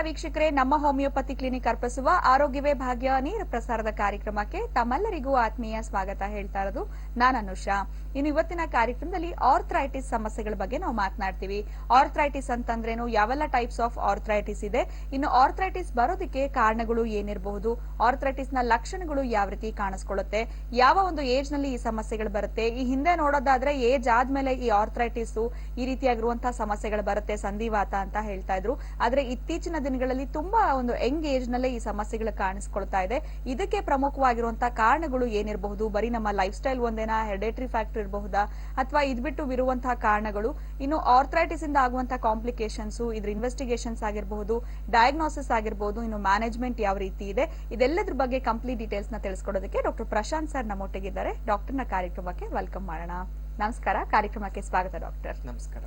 ವೀಕ್ಷಕರೇ, ನಮ್ಮ homeopathy clinic ಅರ್ಪಿಸುವ ಆರೋಗ್ಯವೇ ಭಾಗ್ಯ ನೇರ ಪ್ರಸಾರದ ಕಾರ್ಯಕ್ರಮಕ್ಕೆ ತಮ್ಮೆಲ್ಲರಿಗೂ ಆತ್ಮೀಯ ಸ್ವಾಗತ ಹೇಳ್ತಾ ಇರೋದು ನಾನು ಅನುಷಾ. ಇನ್ನು ಇವತ್ತಿನ ಕಾರ್ಯಕ್ರಮದಲ್ಲಿ ಆರ್ಥ್ರೈಟಿಸ್ ಸಮಸ್ಯೆಗಳ ಬಗ್ಗೆ ನಾವು ಮಾತನಾಡ್ತೀವಿ. ಆರ್ಥ್ರೈಟಿಸ್ ಅಂತಂದ್ರೇನು, ಯಾವೆಲ್ಲ ಟೈಪ್ಸ್ ಆಫ್ ಆರ್ಥ್ರೈಟಿಸ್ ಇದೆ, ಇನ್ನು ಆರ್ಥ್ರೈಟಿಸ್ ಬರೋದಕ್ಕೆ ಕಾರಣಗಳು ಏನಿರಬಹುದು, ಆರ್ಥ್ರೈಟಿಸ್ ನ ಲಕ್ಷಣಗಳು ಯಾವ ರೀತಿ ಕಾಣಿಸ್ಕೊಳ್ಳುತ್ತೆ, ಯಾವ ಒಂದು ಏಜ್ ನಲ್ಲಿ ಈ ಸಮಸ್ಯೆಗಳು ಬರುತ್ತೆ, ಈ ಹಿಂದೆ ನೋಡೋದಾದ್ರೆ ಏಜ್ ಆದ್ಮೇಲೆ ಈ ಆರ್ಥ್ರೈಟಿಸ್ ಈ ರೀತಿಯಾಗಿರುವಂತಹ ಸಮಸ್ಯೆಗಳು ಬರುತ್ತೆ, ಸಂಧಿವಾತ ಅಂತ ಹೇಳ್ತಾ ಇದ್ರು. ಆದ್ರೆ ಇತ್ತೀಚಿನ ದಿನಗಳಲ್ಲಿ ತುಂಬಾ ಒಂದು ಯಂಗ್ ಏಜ್ ನಲ್ಲೇ ಈ ಸಮಸ್ಯೆಗಳು ಕಾಣಿಸ್ಕೊಳ್ತಾ ಇದೆ. ಇದಕ್ಕೆ ಪ್ರಮುಖವಾಗಿರುವಂತಹ ಕಾರಣಗಳು ಏನಿರಬಹುದು, ಬರೀ ನಮ್ಮ ಲೈಫ್ ಸ್ಟೈಲ್ ಒಂದೇನಾ, ಹೆರಿಡೇಟರಿ ಫ್ಯಾಕ್ಟರ್ ಇರಬಹುದಾ, ಅಥವಾ ಇದ್ಬಿಟ್ಟು ಇರುವಂತಹ ಕಾರಣಗಳು, ಇನ್ನು ಆರ್ಥ್ರೈಟಿಸ್ ಇಂದ ಆಗುವಂತಹ ಕಾಂಪ್ಲಿಕೇಶನ್ಸ್, ಇದ್ರ ಇನ್ವೆಸ್ಟಿಗೇಷನ್ಸ್ ಆಗಿರಬಹುದು, ಡಯಾಗ್ನೋಸಿಸ್ ಆಗಿರಬಹುದು, ಇನ್ನು ಮ್ಯಾನೇಜ್ಮೆಂಟ್ ಯಾವ ರೀತಿ ಇದೆ, ಇದೆಲ್ಲದ್ರ ಬಗ್ಗೆ ಕಂಪ್ಲೀಟ್ ಡೀಟೇಲ್ಸ್ ನ ತಿಳಿಸ್ಕೊಡೋದಕ್ಕೆ ಡಾಕ್ಟರ್ ಪ್ರಶಾಂತ್ ಸರ್ ನಮ್ಮೊಟ್ಟಿಗಿದ್ದಾರೆ. ಡಾಕ್ಟರ್ನ ಕಾರ್ಯಕ್ರಮಕ್ಕೆ ವೆಲ್ಕಮ್ ಮಾಡೋಣ. ನಮಸ್ಕಾರ, ಕಾರ್ಯಕ್ರಮಕ್ಕೆ ಸ್ವಾಗತ ಡಾಕ್ಟರ್. ನಮಸ್ಕಾರ.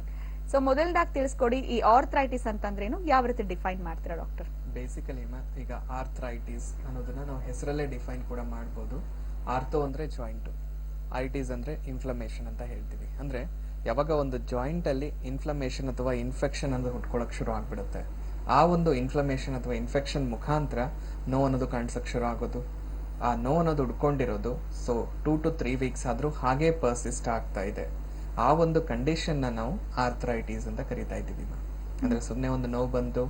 ಸೊ ಮೊದಲದಾಗಿ ತಿಳಿಸ್ಕೊಡಿ, ಈ ಆರ್ಥ್ರೈಟಿಸ್ ಅಂತಂದ್ರೇನು, ಯಾವ ರೀತಿ ಡಿಫೈನ್ ಮಾಡ್ತೀರಾ ಡಾಕ್ಟರ್? ಬೇಸಿಕಲಿ ಈಗ ಆರ್ಥ್ರೈಟಿಸ್ ಅನ್ನೋದನ್ನ ನಾವು ಹೆಸರಲ್ಲೇ ಡಿಫೈನ್ ಕೂಡ ಮಾಡ್ಬೋದು. ಆರ್ಥೋ ಅಂದ್ರೆ ಜಾಯಿಂಟ್, ಐಟಿಸ್ ಅಂದ್ರೆ ಇನ್ಫ್ಲಮೇಷನ್ ಅಂತ ಹೇಳ್ತೀವಿ. ಅಂದ್ರೆ ಯಾವಾಗ ಒಂದು ಜಾಯಿಂಟ್ ಅಲ್ಲಿ ಇನ್ಫ್ಲಮೇಷನ್ ಅಥವಾ ಇನ್ಫೆಕ್ಷನ್ ಅನ್ನೋದು ಹುಟ್ಕೊಳಕ್ ಶುರು ಆಗ್ಬಿಡುತ್ತೆ, ಆ ಒಂದು ಇನ್ಫ್ಲಮೇಷನ್ ಅಥವಾ ಇನ್ಫೆಕ್ಷನ್ ಮುಖಾಂತರ ನೋವು ಅನ್ನೋದು ಕಾಣಿಸಕ್ ಶುರು ಆಗೋದು. ಆ ನೋವು ಅನ್ನೋದು ಉಡ್ಕೊಂಡಿರೋದು 2 to 3 weeks ಆದ್ರೂ ಹಾಗೆ ಪರ್ಸಿಸ್ಟ್ ಆಗ್ತಾ ಇದೆ. ಆ ಒಂದು ಕಂಡೀಷನ್ ನಾವು ಆರ್ಥ್ರೈಟಿಸ್ ಅಂತ ಕರಿತಾ ಇದ್ದೀವಿ. ಅಂದ್ರೆ ಸುಮ್ಮನೆ ಒಂದು ನೋವು ಬಂತು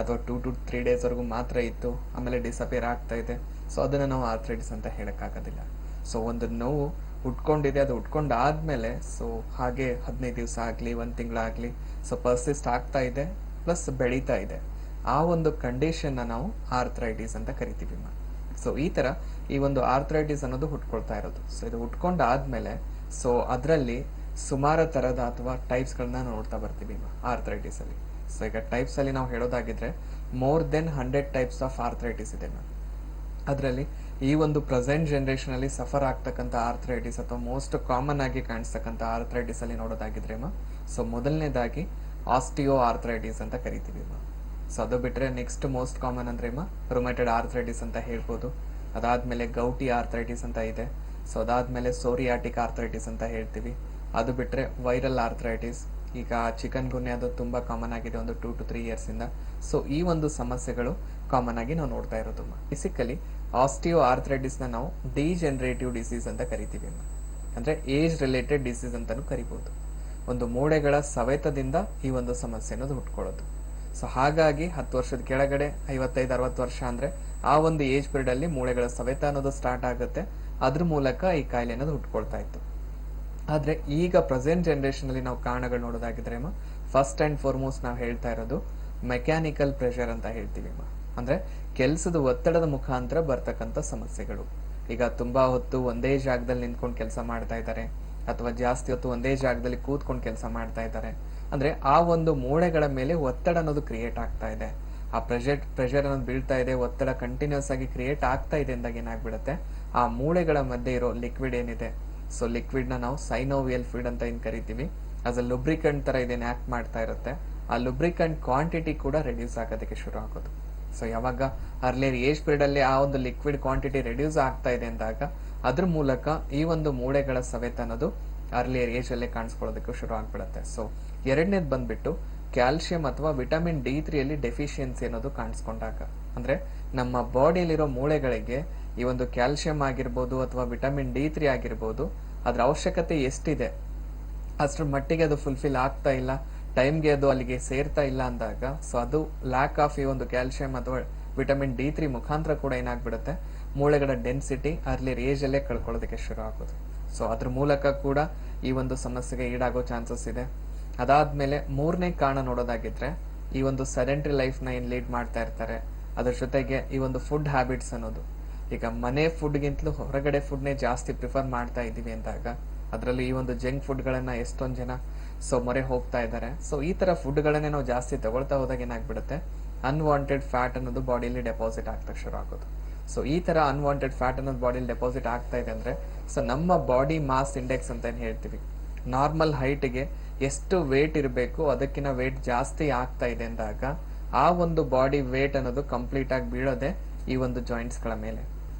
ಅಥವಾ 2 to 3 days ವರೆಗೂ ಮಾತ್ರ ಇತ್ತು, ಆಮೇಲೆ ಡಿಸಪಿಯರ್ ಆಗ್ತಾ ಇದೆ, ಸೊ ಅದನ್ನ ನಾವು ಆರ್ಥ್ರೈಟಿಸ್ ಅಂತ ಹೇಳಕ್ಕಾಗೋದಿಲ್ಲ. ಸೊ ಒಂದು ನೋವು ಉಟ್ಕೊಂಡಿದೆ, ಅದು ಉಟ್ಕೊಂಡಾದ್ಮೇಲೆ ಹಾಗೆ 15 ದಿವಸ ಆಗ್ಲಿ 1 ತಿಂಗಳಾಗ್ಲಿ ಪರ್ಸಿಸ್ಟ್ ಆಗ್ತಾ ಇದೆ, ಪ್ಲಸ್ ಬೆಳೀತಾ ಇದೆ. ಆ ಒಂದು ಕಂಡೀಷನ್ ನಾವು ಆರ್ಥ್ರೈಟಿಸ್ ಅಂತ ಕರಿತೀವಿ. ಈ ತರ ಈ ಒಂದು ಆರ್ಥ್ರೈಟಿಸ್ ಅನ್ನೋದು ಹುಟ್ಕೊಳ್ತಾ ಇರೋದು. ಇದು ಹುಟ್ಕೊಂಡಾದ್ಮೇಲೆ ಅದರಲ್ಲಿ ಸುಮಾರು ತರದ ಅಥವಾ ಟೈಪ್ಸ್ ಗಳನ್ನ ನೋಡ್ತಾ ಬರ್ತೀವಿ ಆರ್ಥ್ರೈಟಿಸ್ ಅಲ್ಲಿ. ಈಗ ಟೈಪ್ಸ್ ಅಲ್ಲಿ ನಾವು ಹೇಳೋದಾಗಿದ್ರೆ more than 100 types of arthritis ಇದೆ. ಅದರಲ್ಲಿ ಈ ಒಂದು ಪ್ರೆಸೆಂಟ್ ಜನರೇಷನ್ ಅಲ್ಲಿ ಸಫರ್ ಆಗ್ತಕ್ಕಂಥ ಆರ್ಥ್ರೈಟಿಸ್ ಅಥವಾ ಮೋಸ್ಟ್ ಕಾಮನ್ ಆಗಿ ಕಾಣಿಸ್ತಕ್ಕಂಥ ಆರ್ಥ್ರೈಟಿಸ್ ಅಲ್ಲಿ ನೋಡೋದಾಗಿದ್ರೆ ಮೊದಲನೇದಾಗಿ ಆಸ್ಟಿಯೋ ಆರ್ಥ್ರೈಟಿಸ್ ಅಂತ ಕರಿತೀವಿ. ಅದು ಬಿಟ್ರೆ ನೆಕ್ಸ್ಟ್ ಮೋಸ್ಟ್ ಕಾಮನ್ ಅಂದ್ರೆ ರುಮೆಟೆಡ್ ಆರ್ಥ್ರೈಟಿಸ್ ಅಂತ ಹೇಳ್ಬೋದು. ಅದಾದ್ಮೇಲೆ ಗೌಟಿ ಆರ್ಥ್ರೈಟಿಸ್ ಅಂತ ಇದೆ. ಅದಾದ್ಮೇಲೆ ಸೋರಿಯಾಟಿಕ್ ಆರ್ಥ್ರೈಟಿಸ್ ಅಂತ ಹೇಳ್ತೀವಿ. ಅದು ಬಿಟ್ರೆ ವೈರಲ್ ಆರ್ಥ್ರೈಟಿಸ್, ಈಗ ಚಿಕನ್ ಗುನ್ಯ ಅದು ತುಂಬಾ ಕಾಮನ್ ಆಗಿದೆ ಒಂದು 2 to 3 years ಇಂದ. ಈ ಒಂದು ಸಮಸ್ಯೆಗಳು ಕಾಮನ್ ಆಗಿ ನಾವು ನೋಡ್ತಾ ಇರೋದು. ಬೇಸಿಕಲಿ ಆಸ್ಟಿಯೋ ಆರ್ಥ್ರೈಟಿಸ್ ನ ನಾವು ಡಿಜೆನರೇಟಿವ್ ಡಿಸೀಸ್ ಅಂತ ಕರಿತೀವಿ. ಅಂದ್ರೆ ಏಜ್ ರಿಲೇಟೆಡ್ ಡಿಸೀಸ್ ಅಂತಾನು ಕರಿಬಹುದು. ಒಂದು ಮೂಳೆಗಳ ಸವೆತದಿಂದ ಈ ಒಂದು ಸಮಸ್ಯೆ ಅನ್ನೋದು ಹುಟ್ಕೊಳ್ಳೋದು. ಹಾಗಾಗಿ 10 ವರ್ಷದ ಕೆಳಗಡೆ 55-60 ವರ್ಷ ಅಂದ್ರೆ ಆ ಒಂದು ಏಜ್ ಪೀರಿಯಡ್ ಅಲ್ಲಿ ಮೂಳೆಗಳ ಸವೆತ ಅನ್ನೋದು ಸ್ಟಾರ್ಟ್ ಆಗುತ್ತೆ. ಅದ್ರ ಮೂಲಕ ಈ ಕಾಯಿಲೆ ಅನ್ನೋದು ಹುಟ್ಕೊಳ್ತಾ ಇತ್ತು. ಆದ್ರೆ ಈಗ ಪ್ರೆಸೆಂಟ್ ಜನರೇಷನ್ ಅಲ್ಲಿ ನಾವು ಕಾರಣಗಳು ನೋಡೋದಾಗಿದ್ರೆ ಫಸ್ಟ್ ಅಂಡ್ ಫಾರ್ಮೋಸ್ಟ್ ನಾವು ಹೇಳ್ತಾ ಇರೋದು ಮೆಕ್ಯಾನಿಕಲ್ ಪ್ರೆಷರ್ ಅಂತ ಹೇಳ್ತೀವಿ. ಅಂದ್ರೆ ಕೆಲ್ಸದ ಒತ್ತಡದ ಮುಖಾಂತರ ಬರ್ತಕ್ಕಂಥ ಸಮಸ್ಯೆಗಳು. ಈಗ ತುಂಬಾ ಹೊತ್ತು ಒಂದೇ ಜಾಗದಲ್ಲಿ ನಿಂತ್ಕೊಂಡು ಕೆಲಸ ಮಾಡ್ತಾ ಇದ್ದಾರೆ, ಅಥವಾ ಜಾಸ್ತಿ ಹೊತ್ತು ಒಂದೇ ಜಾಗದಲ್ಲಿ ಕೂತ್ಕೊಂಡು ಕೆಲಸ ಮಾಡ್ತಾ ಇದ್ದಾರೆ. ಅಂದ್ರೆ ಆ ಒಂದು ಮೂಳೆಗಳ ಮೇಲೆ ಒತ್ತಡ ಅನ್ನೋದು ಕ್ರಿಯೇಟ್ ಆಗ್ತಾ ಇದೆ. ಆ ಪ್ರೆಷರ್ ಅನ್ನೋದು ಬೀಳ್ತಾ ಇದೆ, ಒತ್ತಡ ಕಂಟಿನ್ಯೂಸ್ ಆಗಿ ಕ್ರಿಯೇಟ್ ಆಗ್ತಾ ಇದೆ ಅಂದಾಗ ಏನಾಗ್ಬಿಡುತ್ತೆ, ಆ ಮೂಳೆಗಳ ಮಧ್ಯೆ ಇರೋ ಲಿಕ್ವಿಡ್ ಏನಿದೆ, ಲಿಕ್ವಿಡ್ ನ ನಾವು ಸೈನೋವಿಯಲ್ ಫ್ಲೂಯಿಡ್ ಅಂತ ಏನ್ ಕರಿತೀವಿ, ಆಸ್ ಅ ಲುಬ್ರಿಕೆಂಟ್ ತರ ಇದೇನು ಆಕ್ಟ್ ಮಾಡ್ತಾ ಇರುತ್ತೆ. ಆ ಲುಬ್ರಿಕೆಂಟ್ ಕ್ವಾಂಟಿಟಿ ಕೂಡ ರೆಡ್ಯೂಸ್ ಆಗೋದಕ್ಕೆ ಶುರು ಆಗೋದು. ಯಾವಾಗ ಅರ್ಲಿಯರ್ ಏಜ್ ಪೀರಿಯಡ್ ಅಲ್ಲಿ ಆ ಒಂದು ಲಿಕ್ವಿಡ್ ಕ್ವಾಂಟಿಟಿ ರೆಡ್ಯೂಸ್ ಆಗ್ತಾ ಇದೆ ಅಂದಾಗ ಅದ್ರ ಮೂಲಕ ಈ ಒಂದು ಮೂಳೆಗಳ ಸವೆತ ಅನ್ನೋದು ಅರ್ಲಿಯರ್ ಏಜ್ ಅಲ್ಲೇ ಕಾಣಿಸ್ಕೊಳ್ಳೋದಕ್ಕೆ ಶುರು ಆಗ್ಬಿಡುತ್ತೆ. ಎರಡನೇದು ಬಂದ್ಬಿಟ್ಟು ಕ್ಯಾಲ್ಸಿಯಂ ಅಥವಾ ವಿಟಮಿನ್ D3 ಅಲ್ಲಿ ಡೆಫಿಷಿಯನ್ಸಿ ಅನ್ನೋದು ಕಾಣಿಸ್ಕೊಂಡಾಗ, ಅಂದ್ರೆ ನಮ್ಮ ಬಾಡಿಯಲ್ಲಿರೋ ಮೂಳೆಗಳಿಗೆ ಈ ಒಂದು ಕ್ಯಾಲ್ಸಿಯಂ ಆಗಿರ್ಬೋದು ಅಥವಾ ವಿಟಮಿನ್ D3 ಆಗಿರ್ಬೋದು, ಅದ್ರ ಅವಶ್ಯಕತೆ ಎಷ್ಟಿದೆ ಅಷ್ಟ್ರ ಮಟ್ಟಿಗೆ ಅದು ಫುಲ್ಫಿಲ್ ಆಗ್ತಾ ಇಲ್ಲ, ಟೈಮ್ಗೆ ಅದು ಅಲ್ಲಿಗೆ ಸೇರ್ತಾ ಇಲ್ಲ ಅಂದಾಗ ಅದು ಲ್ಯಾಕ್ ಆಫ್ ಈ ಒಂದು ಕ್ಯಾಲ್ಸಿಯಂ ಅಥವಾ ವಿಟಮಿನ್ D3 ಮುಖಾಂತರ ಕೂಡ ಏನಾಗ್ಬಿಡುತ್ತೆ, ಮೂಳೆಗಳ ಡೆನ್ಸಿಟಿ ಅರ್ಲಿಯರ್ ಏಜ್ ಅಲ್ಲೇ ಕಳ್ಕೊಳ್ಳೋದಕ್ಕೆ ಶುರು ಆಗೋದು. ಅದ್ರ ಮೂಲಕ ಕೂಡ ಈ ಒಂದು ಸಮಸ್ಯೆಗೆ ಈಡಾಗೋ ಚಾನ್ಸಸ್ ಇದೆ. ಅದಾದ್ಮೇಲೆ ಮೂರನೇ ಕಾರಣ ನೋಡೋದಾಗಿದ್ರೆ ಈ ಒಂದು ಸೆಡೆಂಟರಿ ಲೈಫ್ ನ ಏನ್ ಲೀಡ್ ಮಾಡ್ತಾ ಇರ್ತಾರೆ, ಅದ್ರ ಜೊತೆಗೆ ಈ ಒಂದು ಫುಡ್ ಹ್ಯಾಬಿಟ್ಸ್ ಅನ್ನೋದು, ಈಗ ಮನೆ ಫುಡ್ ಗಿಂತಲೂ ಹೊರಗಡೆ ಫುಡ್ ನೇ ಜಾಸ್ತಿ ಪ್ರಿಫರ್ ಮಾಡ್ತಾ ಇದೀವಿ ಅಂದಾಗ ಅದರಲ್ಲಿ ಈ ಒಂದು ಜಂಕ್ ಫುಡ್ ಗಳನ್ನ ಎಷ್ಟೊಂದ್ ಜನ ಮೊರೆ ಹೋಗ್ತಾ ಇದ್ದಾರೆ. ಈ ತರ ಫುಡ್ ಗಳನ್ನೇ ನಾವು ಜಾಸ್ತಿ ತಗೊಳ್ತಾ ಹೋದಾಗ ಏನಾಗ್ಬಿಡುತ್ತೆ, ಅನ್ವಾಂಟೆಡ್ ಫ್ಯಾಟ್ ಅನ್ನೋದು ಬಾಡಿಯಲ್ಲಿ ಡೆಪಾಸಿಟ್ ಆಗ್ತಾ ಶುರು ಆಗೋದು. ಈ ತರ ಅನ್ವಾಂಟೆಡ್ ಫ್ಯಾಟ್ ಅನ್ನೋದು ಬಾಡಿಯಲ್ಲಿ ಡೆಪಾಸಿಟ್ ಆಗ್ತಾ ಇದೆ ಅಂದ್ರೆ ನಮ್ಮ ಬಾಡಿ ಮಾಸ್ ಇಂಡೆಕ್ಸ್ ಅಂತ ಏನ್ ಹೇಳ್ತೀವಿ, ನಾರ್ಮಲ್ ಹೈಟ್ಗೆ ಎಷ್ಟು ವೇಟ್ ಇರಬೇಕು ಅದಕ್ಕಿಂತ ವೇಟ್ ಜಾಸ್ತಿ ಆಗ್ತಾ ಇದೆ ಅಂದಾಗ ಆ ಒಂದು ಬಾಡಿ ವೇಟ್ ಅನ್ನೋದು ಕಂಪ್ಲೀಟ್ ಆಗಿ ಬೀಳೋದೆ ಈ ಒಂದು ಜಾಯಿಂಟ್ಸ್ ಗಳ ಮೇಲೆ.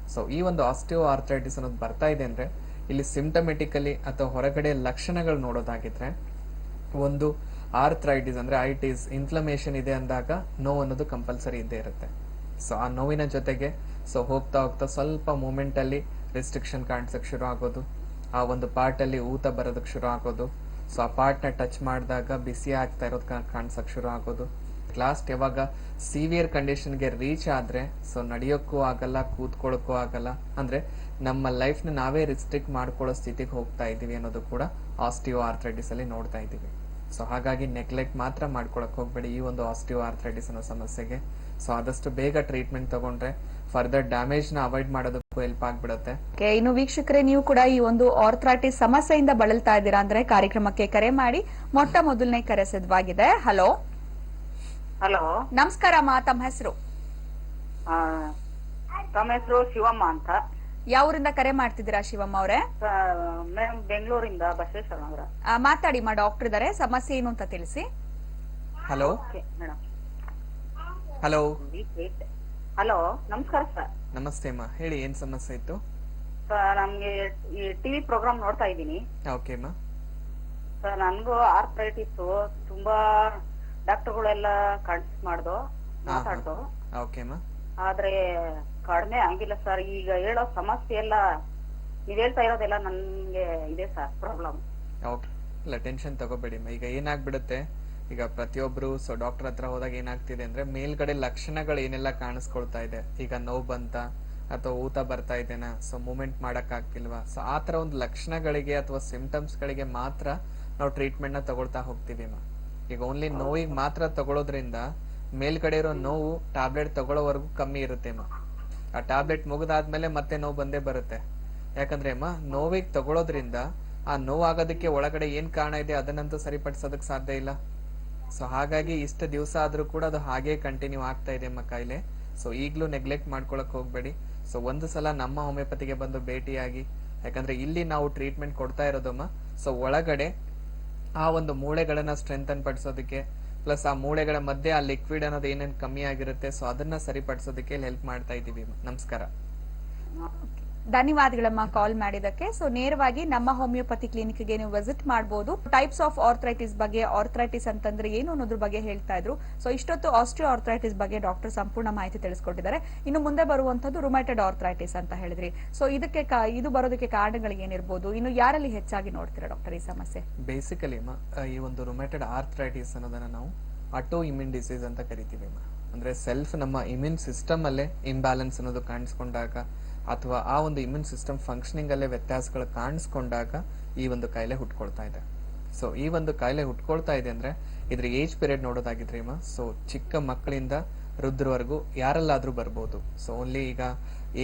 ಈ ಒಂದು ಆಸ್ಟಿಯೋ ಆರ್ಥ್ರೈಟಿಸ್ ಅನ್ನೋದು ಬರ್ತಾ ಇದೆ ಅಂದ್ರೆ ಇಲ್ಲಿ ಸಿಂಪ್ಟಮೆಟಿಕಲಿ ಅಥವಾ ಹೊರಗಡೆ ಲಕ್ಷಣಗಳು ನೋಡೋದಾಗಿದ್ರೆ ಒಂದು ಆರ್ಥ್ರೈಟಿಸ್ ಅಂದ್ರೆ ಐಟಿಸ್ ಇನ್ಫ್ಲಮೇಷನ್ ಇದೆ ಅಂದಾಗ ನೋವು ಅನ್ನೋದು ಕಂಪಲ್ಸರಿ ಇದ್ದೇ ಇರುತ್ತೆ. ಸೊ ಆ ನೋವಿನ ಜೊತೆಗೆ ಸೊ ಹೋಗ್ತಾ ಹೋಗ್ತಾ ಸ್ವಲ್ಪ ಮೂಮೆಂಟ್ ಅಲ್ಲಿ ರೆಸ್ಟ್ರಿಕ್ಷನ್ ಕಾಣಿಸಕ್ ಶುರು ಆಗೋದು, ಆ ಒಂದು ಪಾರ್ಟ್ ಅಲ್ಲಿ ಊತ ಬರೋದಕ್ಕೆ ಶುರು ಆಗೋದು, ಸೊ ಆ ಪಾರ್ಟ್ ನ ಟಚ್ ಮಾಡಿದಾಗ ಬಿಸಿ ಆಗ್ತಾ ಇರೋದು ಕಾಣಿಸಕ್ ಶುರು ಆಗೋದು. ಲಾಸ್ಟ್ ಯಾವಾಗ ಸಿವಿಯರ್ ಕಂಡೀಷನ್ಗೆ ರೀಚ್ ಆದ್ರೆ ಸೊ ನಡೆಯೋಕ್ಕೂ ಆಗಲ್ಲ, ಕೂತ್ಕೊಳ್ಳೋಕ್ಕೂ ಆಗಲ್ಲ, ಅಂದ್ರೆ ನಮ್ಮ ಲೈಫ್ ನ ನಾವೇ ರಿಸ್ಟ್ರಿಕ್ಟ್ ಮಾಡ್ಕೊಳ್ಳೋ ಸ್ಥಿತಿಗೆ ಹೋಗ್ತಾ ಇದೀವಿ ಅನ್ನೋದು ಕೂಡ ಆಸ್ಟಿಯೋ ಆರ್ಥ್ರೈಟಿಸ್ ಅಲ್ಲಿ ನೋಡ್ತಾ ಇದೀವಿ. ಸೊ ಹಾಗಾಗಿ ನೆಗ್ಲೆಕ್ಟ್ ಮಾತ್ರ ಮಾಡ್ಕೊಳಕ್ ಹೋಗ್ಬೇಡಿ ಈ ಒಂದು ಆಸ್ಟಿಯೋ ಆರ್ಥ್ರೈಟಿಸ್ ಅನ್ನೋ ಸಮಸ್ಯೆಗೆ. ಸೊ ಆದಷ್ಟು ಬೇಗ ಟ್ರೀಟ್ಮೆಂಟ್ ತಗೊಂಡ್ರೆ ಫರ್ದರ್ ಡ್ಯಾಮೇಜ್ ನ ಅವಾಯ್ಡ್ ಮಾಡೋದಕ್ಕೂ ಹೆಲ್ಪ್ ಆಗ್ಬಿಡುತ್ತೆ. ಇನ್ನು ವೀಕ್ಷಕರೇ, ನೀವು ಕೂಡ ಈ ಒಂದು ಆರ್ಥ್ರೈಟಿಸ್ ಸಮಸ್ಯೆಯಿಂದ ಬಳಲ್ತಾ ಇದ್ದೀರಾ ಅಂದ್ರೆ ಕಾರ್ಯಕ್ರಮಕ್ಕೆ ಕರೆ ಮಾಡಿ. ಮೊಟ್ಟ ಮೊದಲನೇ ಕರೆ ಸಿದ್ಧವಾಗಿದೆ. ಹಲೋ ಹಲೋ, ನಮಸ್ಕಾರ ಅಮ್ಮ, ತಮ್ಮ ಹೆಸರು? ತಮ್ಮ ಹೆಸರು ಶಿವಮ್ಮ ಅಂತ. ಯಾವೂರಿಂದ ಕರೆ ಮಾಡ್ತಿದ್ದೀರಾ ಶಿವಮ್ಮ ಅವರೇ? ಮೇಡಮ್ ಬೆಂಗಳೂರಿಂದ ಬಸವೇಶ್ವರ ನಗರ. ಮಾತಾಡಿ ಮಾ, ಡಾಕ್ಟರ್ ಇದಾರೆ, ಸಮಸ್ಯೆ ಏನು ಅಂತ ತಿಳಿಸಿ. Hello madam. ಹಲೋ ಹಲೋ, ನಮಸ್ಕಾರ ಸರ್. ನಮಸ್ತೆ ಅಮ್ಮ, ಹೇಳಿ ಏನ್ ಸಮಸ್ಯೆ ಇತ್ತು? ಸರ್, ನಮ್ಗೆ ಈ ಟಿವಿ ಪ್ರೋಗ್ರಾಮ್ ನೋಡ್ತಾ ಇದ್ದೀನಿ. ಓಕೆ ಅಮ್ಮ. ಸರ್, ನನ್ಗೂ ಆರ್ಥ್ರೈಟಿಸ್ ತುಂಬಾ ಡಾಕ್ಟರ್ಗಳೆಲ್ಲ ಕನ್ಸಲ್ಟ್ ಮಾಡ್ದು ಮಾತಾಡ್ದು, ಓಕೆ ಅಮ್ಮ. ಆದ್ರೆ ಕಡಿಮೆ ಆಗಿಲ್ಲ ಸರ್. ಈಗ ಹೇಳೋ ಸಮಸ್ಯೆ ಎಲ್ಲ ನೀವ್ ಹೇಳ್ತಾ ಇರೋದೆಲ್ಲ ನನ್ಗೆ ಇದೆ ಸರ್ ಪ್ರಾಬ್ಲಮ್. ಓಕೆ, ಇಲ್ಲ ಟೆನ್ಷನ್ ತಗೋಬೇಡಿ ಅಮ್ಮ. ಈಗ ಏನಾಗ್ಬಿಡುತ್ತೆ, ಈಗ ಪ್ರತಿಯೊಬ್ರು ಸೊ ಡಾಕ್ಟರ್ ಹತ್ರ ಹೋದಾಗ ಏನಾಗ್ತಿದೆ ಅಂದ್ರೆ ಮೇಲ್ಗಡೆ ಲಕ್ಷಣಗಳು ಏನೆಲ್ಲ ಕಾಣಿಸ್ಕೊಳ್ತಾ ಇದೆ, ಈಗ ನೋವು ಬಂತ ಅಥವಾ ಊತ ಬರ್ತಾ ಇದೆನಾ, ಸೊ ಮೂವ್ಮೆಂಟ್ ಮಾಡಕ್ ಆಗ್ತಿಲ್ವಾ, ಸೊ ಆ ತರ ಒಂದು ಲಕ್ಷಣಗಳಿಗೆ ಅಥವಾ ಸಿಂಪ್ಟಮ್ಸ್ ಗಳಿಗೆ ಮಾತ್ರ ನಾವು ಟ್ರೀಟ್ಮೆಂಟ್ ನ ತಗೊಳ್ತಾ ಹೋಗ್ತೀವಿ ಅಮ್ಮ. ಈಗ ಓನ್ಲಿ ನೋವಿಗೆ ಮಾತ್ರ ತಗೊಳ್ಳೋದ್ರಿಂದ ಮೇಲ್ಗಡೆ ಇರೋ ನೋವು ಟ್ಯಾಬ್ಲೆಟ್ ತಗೊಳ್ಳೋವರೆಗೂ ಕಮ್ಮಿ ಇರುತ್ತೆ ಅಮ್ಮ. ಆ ಟ್ಯಾಬ್ಲೆಟ್ ಮುಗಿದಾದ್ಮೇಲೆ ಮತ್ತೆ ನೋವು ಬಂದೇ ಬರುತ್ತೆ. ಯಾಕಂದ್ರೆ ಅಮ್ಮ, ನೋವಿಗೆ ತಗೊಳ್ಳೋದ್ರಿಂದ ಆ ನೋವು ಆಗೋದಕ್ಕೆ ಒಳಗಡೆ ಏನ್ ಕಾರಣ ಇದೆ ಅದನ್ನಂತೂ ಸರಿಪಡಿಸೋದಕ್ ಸಾಧ್ಯ ಇಲ್ಲ. ಸೊ ಹಾಗಾಗಿ ಇಷ್ಟು ದಿವಸ ಆದ್ರೂ ಕೂಡ ಅದು ಹಾಗೆ ಕಂಟಿನ್ಯೂ ಆಗ್ತಾ ಇದೆ ಅಮ್ಮ ಕಾಯಿಲೆ. ಸೊ ಈಗ್ಲೂ ನೆಗ್ಲೆಕ್ಟ್ ಮಾಡ್ಕೊಳಕ್ ಹೋಗ್ಬೇಡಿ. ಸೊ ಒಂದು ಸಲ ನಮ್ಮ ಹೋಮಿಯೋಪತಿಗೆ ಬಂದು ಭೇಟಿಯಾಗಿ, ಯಾಕಂದ್ರೆ ಇಲ್ಲಿ ನಾವು ಟ್ರೀಟ್ಮೆಂಟ್ ಕೊಡ್ತಾ ಇರೋದಮ್ಮ ಸೊ ಒಳಗಡೆ ಆ ಒಂದು ಮೂಳೆಗಳನ್ನ ಸ್ಟ್ರೆಂಥನ್ ಪಡಿಸೋದಕ್ಕೆ, ಪ್ಲಸ್ ಆ ಮೂಳೆಗಳ ಮಧ್ಯೆ ಆ ಲಿಕ್ವಿಡ್ ಅನ್ನೋದು ಏನೇನ್ ಕಮ್ಮಿ ಆಗಿರುತ್ತೆ ಸೊ ಅದನ್ನ ಸರಿಪಡಿಸೋದಕ್ಕೆ ಹೆಲ್ಪ್ ಮಾಡ್ತಾ ಇದೀವಿ. ನಮಸ್ಕಾರ. ಧನ್ಯವಾದಗಳಮ್ಮ ಕಾಲ್ ಮಾಡಿದಕ್ಕೆ. ಸೊ ನೇರವಾಗಿ ನಮ್ಮ ಹೋಮಿಯೋಪತಿ ಕ್ಲಿನಿಕ್ ಗೆ ನೀವು ವಿಸಿಟ್ ಮಾಡಬಹುದು. ಟೈಪ್ಸ್ ಆಫ್ ಆರ್ಥ್ರೈಟಿಸ್ ಬಗ್ಗೆ, ಆರ್ಥ್ರೈಟಿಸ್ ಅಂತಂದ್ರೆ ಏನು ಅನ್ನೋದ್ರ ಬಗ್ಗೆ ಹೇಳ್ತಾ ಇದ್ರು. ಸೊ ಇಷ್ಟೊತ್ತು ಆಸ್ಟಿಯೋ ಆರ್ಥ್ರೈಟಿಸ್ ಬಗ್ಗೆ ಡಾಕ್ಟರ್ ಸಂಪೂರ್ಣ ಮಾಹಿತಿ ತಿಳಿಸ್ಕೊಟ್ಟಿದ್ದಾರೆ. ಇನ್ನು ಮುಂದೆ ಬರುವಂತದ್ದು ರುಮೈಟೆಡ್ ಆರ್ಥ್ರೈಟಿಸ್ ಅಂತ ಹೇಳಿದ್ರಿ. ಸೊ ಇದಕ್ಕೆ ಇದು ಬರೋದಕ್ಕೆ ಕಾರಣಗಳು ಏನಿರ್ಬೋದು, ಇನ್ನು ಯಾರಲ್ಲಿ ಹೆಚ್ಚಾಗಿ ನೋಡ್ತೀರಾ ಡಾಕ್ಟರ್ ಈ ಸಮಸ್ಯೆ? ಬೇಸಿಕಲಿ ಈ ಒಂದು ರುಮೈಟೆಡ್ ಆರ್ಥ್ರೈಟಿಸ್ ಅನ್ನೋದನ್ನ ನಾವು ಆಟೋ ಇಮ್ಯೂನ್ ಡಿಸೀಸ್ ಅಂತ ಕರಿತೀವಿ. ಅಂದ್ರೆ ಸೆಲ್ಫ್ ನಮ್ಮ ಇಮ್ಯೂನ್ ಸಿಸ್ಟಮ್ ಅಲ್ಲೇ ಇಂಬ್ಯಾಲೆನ್ಸ್ ಅನ್ನೋದು ಕಾಣಿಸ್ಕೊಂಡಾಗ ಅಥವಾ ಆ ಒಂದು ಇಮ್ಯೂನ್ ಸಿಸ್ಟಮ್ ಫಂಕ್ಷನಿಂಗ್ ಅಲ್ಲೇ ವ್ಯತ್ಯಾಸಗಳು ಕಾಣಿಸ್ಕೊಂಡಾಗ ಈ ಒಂದು ಕಾಯಿಲೆ ಹುಟ್ಕೊಳ್ತಾ ಇದೆ. ಸೊ ಈ ಒಂದು ಕಾಯಿಲೆ ಹುಟ್ಕೊಳ್ತಾ ಇದೆ ಅಂದ್ರೆ ಇದ್ರ ಏಜ್ ಪೀರಿಯಡ್ ನೋಡೋದಾಗಿದ್ರೆ ಸೊ ಚಿಕ್ಕ ಮಕ್ಕಳಿಂದ ವೃದ್ಧರವರೆಗೂ ಯಾರಲ್ಲಾದ್ರೂ ಬರ್ಬೋದು. ಸೊ ಓನ್ಲಿ ಈಗ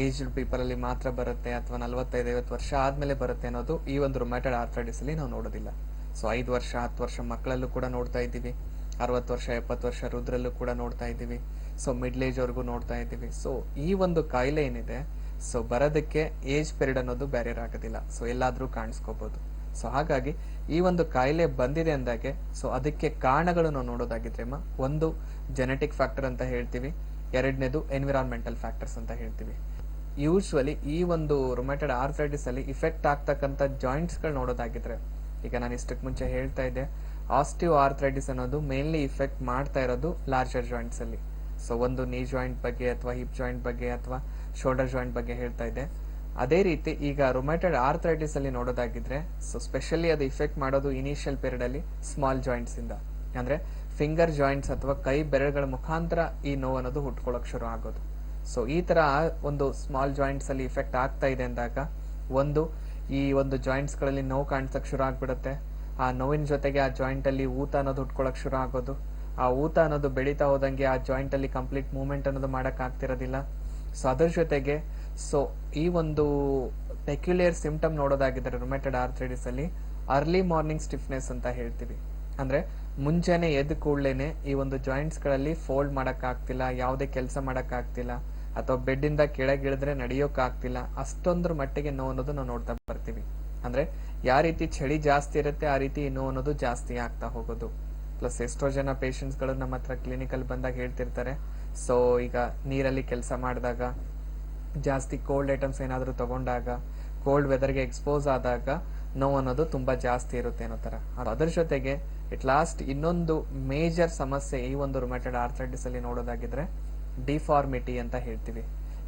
ಏಜ್ಡ್ ಪೀಪಲ್ ಅಲ್ಲಿ ಮಾತ್ರ ಬರುತ್ತೆ ಅಥವಾ 45-50 ವರ್ಷ ಆದ್ಮೇಲೆ ಬರುತ್ತೆ ಅನ್ನೋದು ಈ ಒಂದು ರುಮ್ಯಾಟೆಡ್ ಆರ್ಥ್ರೈಟಿಸ್ ಅಲ್ಲಿ ನಾವು ನೋಡೋದಿಲ್ಲ. ಸೊ 5 ವರ್ಷ 10 ವರ್ಷ ಮಕ್ಕಳಲ್ಲೂ ಕೂಡ ನೋಡ್ತಾ ಇದ್ದೀವಿ, 60 ವರ್ಷ 70 ವರ್ಷ ವೃದ್ಧರಲ್ಲೂ ಕೂಡ ನೋಡ್ತಾ ಇದ್ದೀವಿ, ಸೊ ಮಿಡ್ಲ್ ಏಜ್ ವರ್ಗೂ ನೋಡ್ತಾ ಇದ್ದೀವಿ. ಸೊ ಈ ಒಂದು ಕಾಯಿಲೆ ಏನಿದೆ ಸೊ ಬರೋದಕ್ಕೆ ಏಜ್ ಪೀರಿಯಡ್ ಅನ್ನೋದು ಬ್ಯಾರಿಯರ್ ಆಗೋದಿಲ್ಲ. ಸೊ ಎಲ್ಲಾದ್ರೂ ಕಾಣಿಸ್ಕೋಬಹುದು. ಸೊ ಹಾಗಾಗಿ ಈ ಒಂದು ಕಾಯಿಲೆ ಬಂದಿದೆ ಅಂದಾಗೆ ಸೊ ಅದಕ್ಕೆ ಕಾರಣಗಳು ನಾವು ನೋಡೋದಾಗಿದ್ರೆ ಒಂದು ಜೆನೆಟಿಕ್ ಫ್ಯಾಕ್ಟರ್ ಅಂತ ಹೇಳ್ತೀವಿ, ಎರಡನೇದು ಎನ್ವಿರಾನ್ಮೆಂಟಲ್ ಫ್ಯಾಕ್ಟರ್ಸ್ ಅಂತ ಹೇಳ್ತೀವಿ. ಯೂಶ್ವಲಿ ಈ ಒಂದು ರುಮ್ಯಾಟೆಡ್ ಆರ್ಥ್ರೈಟಿಸ್ ಅಲ್ಲಿ ಇಫೆಕ್ಟ್ ಆಗ್ತಕ್ಕಂಥ ಜಾಯಿಂಟ್ಸ್ ಗಳು ನೋಡೋದಾಗಿದ್ರೆ, ಈಗ ನಾನು ಇಷ್ಟಕ್ಕೆ ಮುಂಚೆ ಹೇಳ್ತಾ ಇದ್ದೆ ಆಸ್ಟಿಯೋ ಆರ್ಥ್ರೈಟಿಸ್ ಅನ್ನೋದು ಮೇನ್ಲಿ ಇಫೆಕ್ಟ್ ಮಾಡ್ತಾ ಇರೋದು ಲಾರ್ಜರ್ ಜಾಯಿಂಟ್ಸ್ ಅಲ್ಲಿ. ಸೊ ಒಂದು ನೀ ಜಾಯಿಂಟ್ ಬಗ್ಗೆ ಅಥವಾ ಹಿಪ್ ಜಾಯಿಂಟ್ ಬಗ್ಗೆ ಅಥವಾ ಶೋಲ್ಡರ್ ಜಾಯಿಂಟ್ ಬಗ್ಗೆ ಹೇಳ್ತಾ ಇದ್ದೆ. ಅದೇ ರೀತಿ ಈಗ ರುಮ್ಯಾಟೆಡ್ ಆರ್ಥ್ರೈಟಿಸ್ ಅಲ್ಲಿ ನೋಡೋದಾಗಿದ್ರೆ ಸೊ ಸ್ಪೆಷಲಿ ಅದು ಇಫೆಕ್ಟ್ ಮಾಡೋದು ಇನಿಷಿಯಲ್ ಪೀರಿಯಡ್ ಅಲ್ಲಿ ಸ್ಮಾಲ್ ಜಾಯಿಂಟ್ಸ್ ಇಂದ, ಅಂದ್ರೆ ಫಿಂಗರ್ ಜಾಯಿಂಟ್ಸ್ ಅಥವಾ ಕೈ ಬೆರಳುಗಳ ಮುಖಾಂತರ ಈ ನೋವು ಅನ್ನೋದು ಹುಟ್ಕೊಳ್ಳೋಕೆ ಶುರು ಆಗೋದು. ಸೊ ಈ ತರ ಒಂದು ಸ್ಮಾಲ್ ಜಾಯಿಂಟ್ಸ್ ಅಲ್ಲಿ ಇಫೆಕ್ಟ್ ಆಗ್ತಾ ಇದೆ ಅಂದಾಗ ಈ ಒಂದು ಜಾಯಿಂಟ್ಸ್ ಗಳಲ್ಲಿ ನೋವು ಕಾಣಿಸಕ್ ಶುರು ಆಗ್ಬಿಡುತ್ತೆ. ಆ ನೋವಿನ ಜೊತೆಗೆ ಆ ಜಾಯಿಂಟ್ ಅಲ್ಲಿ ಊತ ಅನ್ನೋದು ಹುಟ್ಕೊಳಕ್ ಶುರು ಆಗೋದು. ಆ ಊತ ಅನ್ನೋದು ಬೆಳೀತಾ ಹೋದಂಗೆ ಆ ಜಾಯಿಂಟ್ ಅಲ್ಲಿ ಕಂಪ್ಲೀಟ್ ಮೂವ್ಮೆಂಟ್ ಅನ್ನೋದು ಮಾಡಕ್ ಆಗ್ತಿರೋದಿಲ್ಲ. ಸೊ ಅದ್ರ ಜೊತೆಗೆ ಸೊ ಈ ಒಂದು ಪೆಕ್ಯುಲಿಯರ್ ಸಿಂಪ್ಟಮ್ ನೋಡೋದಾಗಿದ್ರೆ ರುಮ್ಯಾಟೆಡ್ ಆರ್ಥ್ರೈಟಿಸ್ ಅಲ್ಲಿ ಅರ್ಲಿ ಮಾರ್ನಿಂಗ್ ಸ್ಟಿಫ್ನೆಸ್ ಅಂತ ಹೇಳ್ತೀವಿ. ಅಂದ್ರೆ ಮುಂಜಾನೆ ಎದ್ದು ಕೂಡ್ಲೇನೆ ಈ ಒಂದು ಜಾಯಿಂಟ್ಸ್ ಗಳಲ್ಲಿ ಫೋಲ್ಡ್ ಮಾಡಕ್ ಆಗ್ತಿಲ್ಲ, ಯಾವುದೇ ಕೆಲಸ ಮಾಡಕ್ ಆಗ್ತಿಲ್ಲ, ಅಥವಾ ಬೆಡ್ ಇಂದ ಕೆಳಗಿಳಿದ್ರೆ ನಡೆಯೋಕ್ ಆಗ್ತಿಲ್ಲ, ಅಷ್ಟೊಂದ್ರ ಮಟ್ಟಿಗೆ ನೋವು ಅನ್ನೋದು ನಾವು ನೋಡ್ತಾ ಬರ್ತೀವಿ. ಅಂದ್ರೆ ಯಾವ ರೀತಿ ಚಳಿ ಜಾಸ್ತಿ ಇರುತ್ತೆ ಆ ರೀತಿ ನೋವು ಅನ್ನೋದು ಜಾಸ್ತಿ ಆಗ್ತಾ ಹೋಗೋದು. ಪ್ಲಸ್ ಎಷ್ಟೋ ಜನ ಪೇಷಂಟ್ಸ್ ಗಳು ನಮ್ಮ ಹತ್ರ ಕ್ಲಿನಿಕಲ್ ಬಂದಾಗ ಹೇಳ್ತಿರ್ತಾರೆ, ಸೊ ಈಗ ನೀರಲ್ಲಿ ಕೆಲಸ ಮಾಡಿದಾಗ, ಜಾಸ್ತಿ ಕೋಲ್ಡ್ ಐಟಮ್ಸ್ ಏನಾದ್ರು ತಗೊಂಡಾಗ, ಕೋಲ್ಡ್ ವೆದರ್ಗೆ ಎಕ್ಸ್ಪೋಸ್ ಆದಾಗ ನೋವು ಅನ್ನೋದು ತುಂಬಾ ಜಾಸ್ತಿ ಇರುತ್ತೆ ಅನ್ನೋ ತರ. ಅದರ ಜೊತೆಗೆ ಇಟ್ ಲಾಸ್ಟ್ ಇನ್ನೊಂದು ಮೇಜರ್ ಸಮಸ್ಯೆ ಈ ಒಂದು ರುಮ್ಯಾಟೆಡ್ ಆರ್ಥ್ರೈಟಿಸ್ ಅಲ್ಲಿ ನೋಡೋದಾಗಿದ್ರೆ ಡಿಫಾರ್ಮಿಟಿ ಅಂತ ಹೇಳ್ತೀವಿ.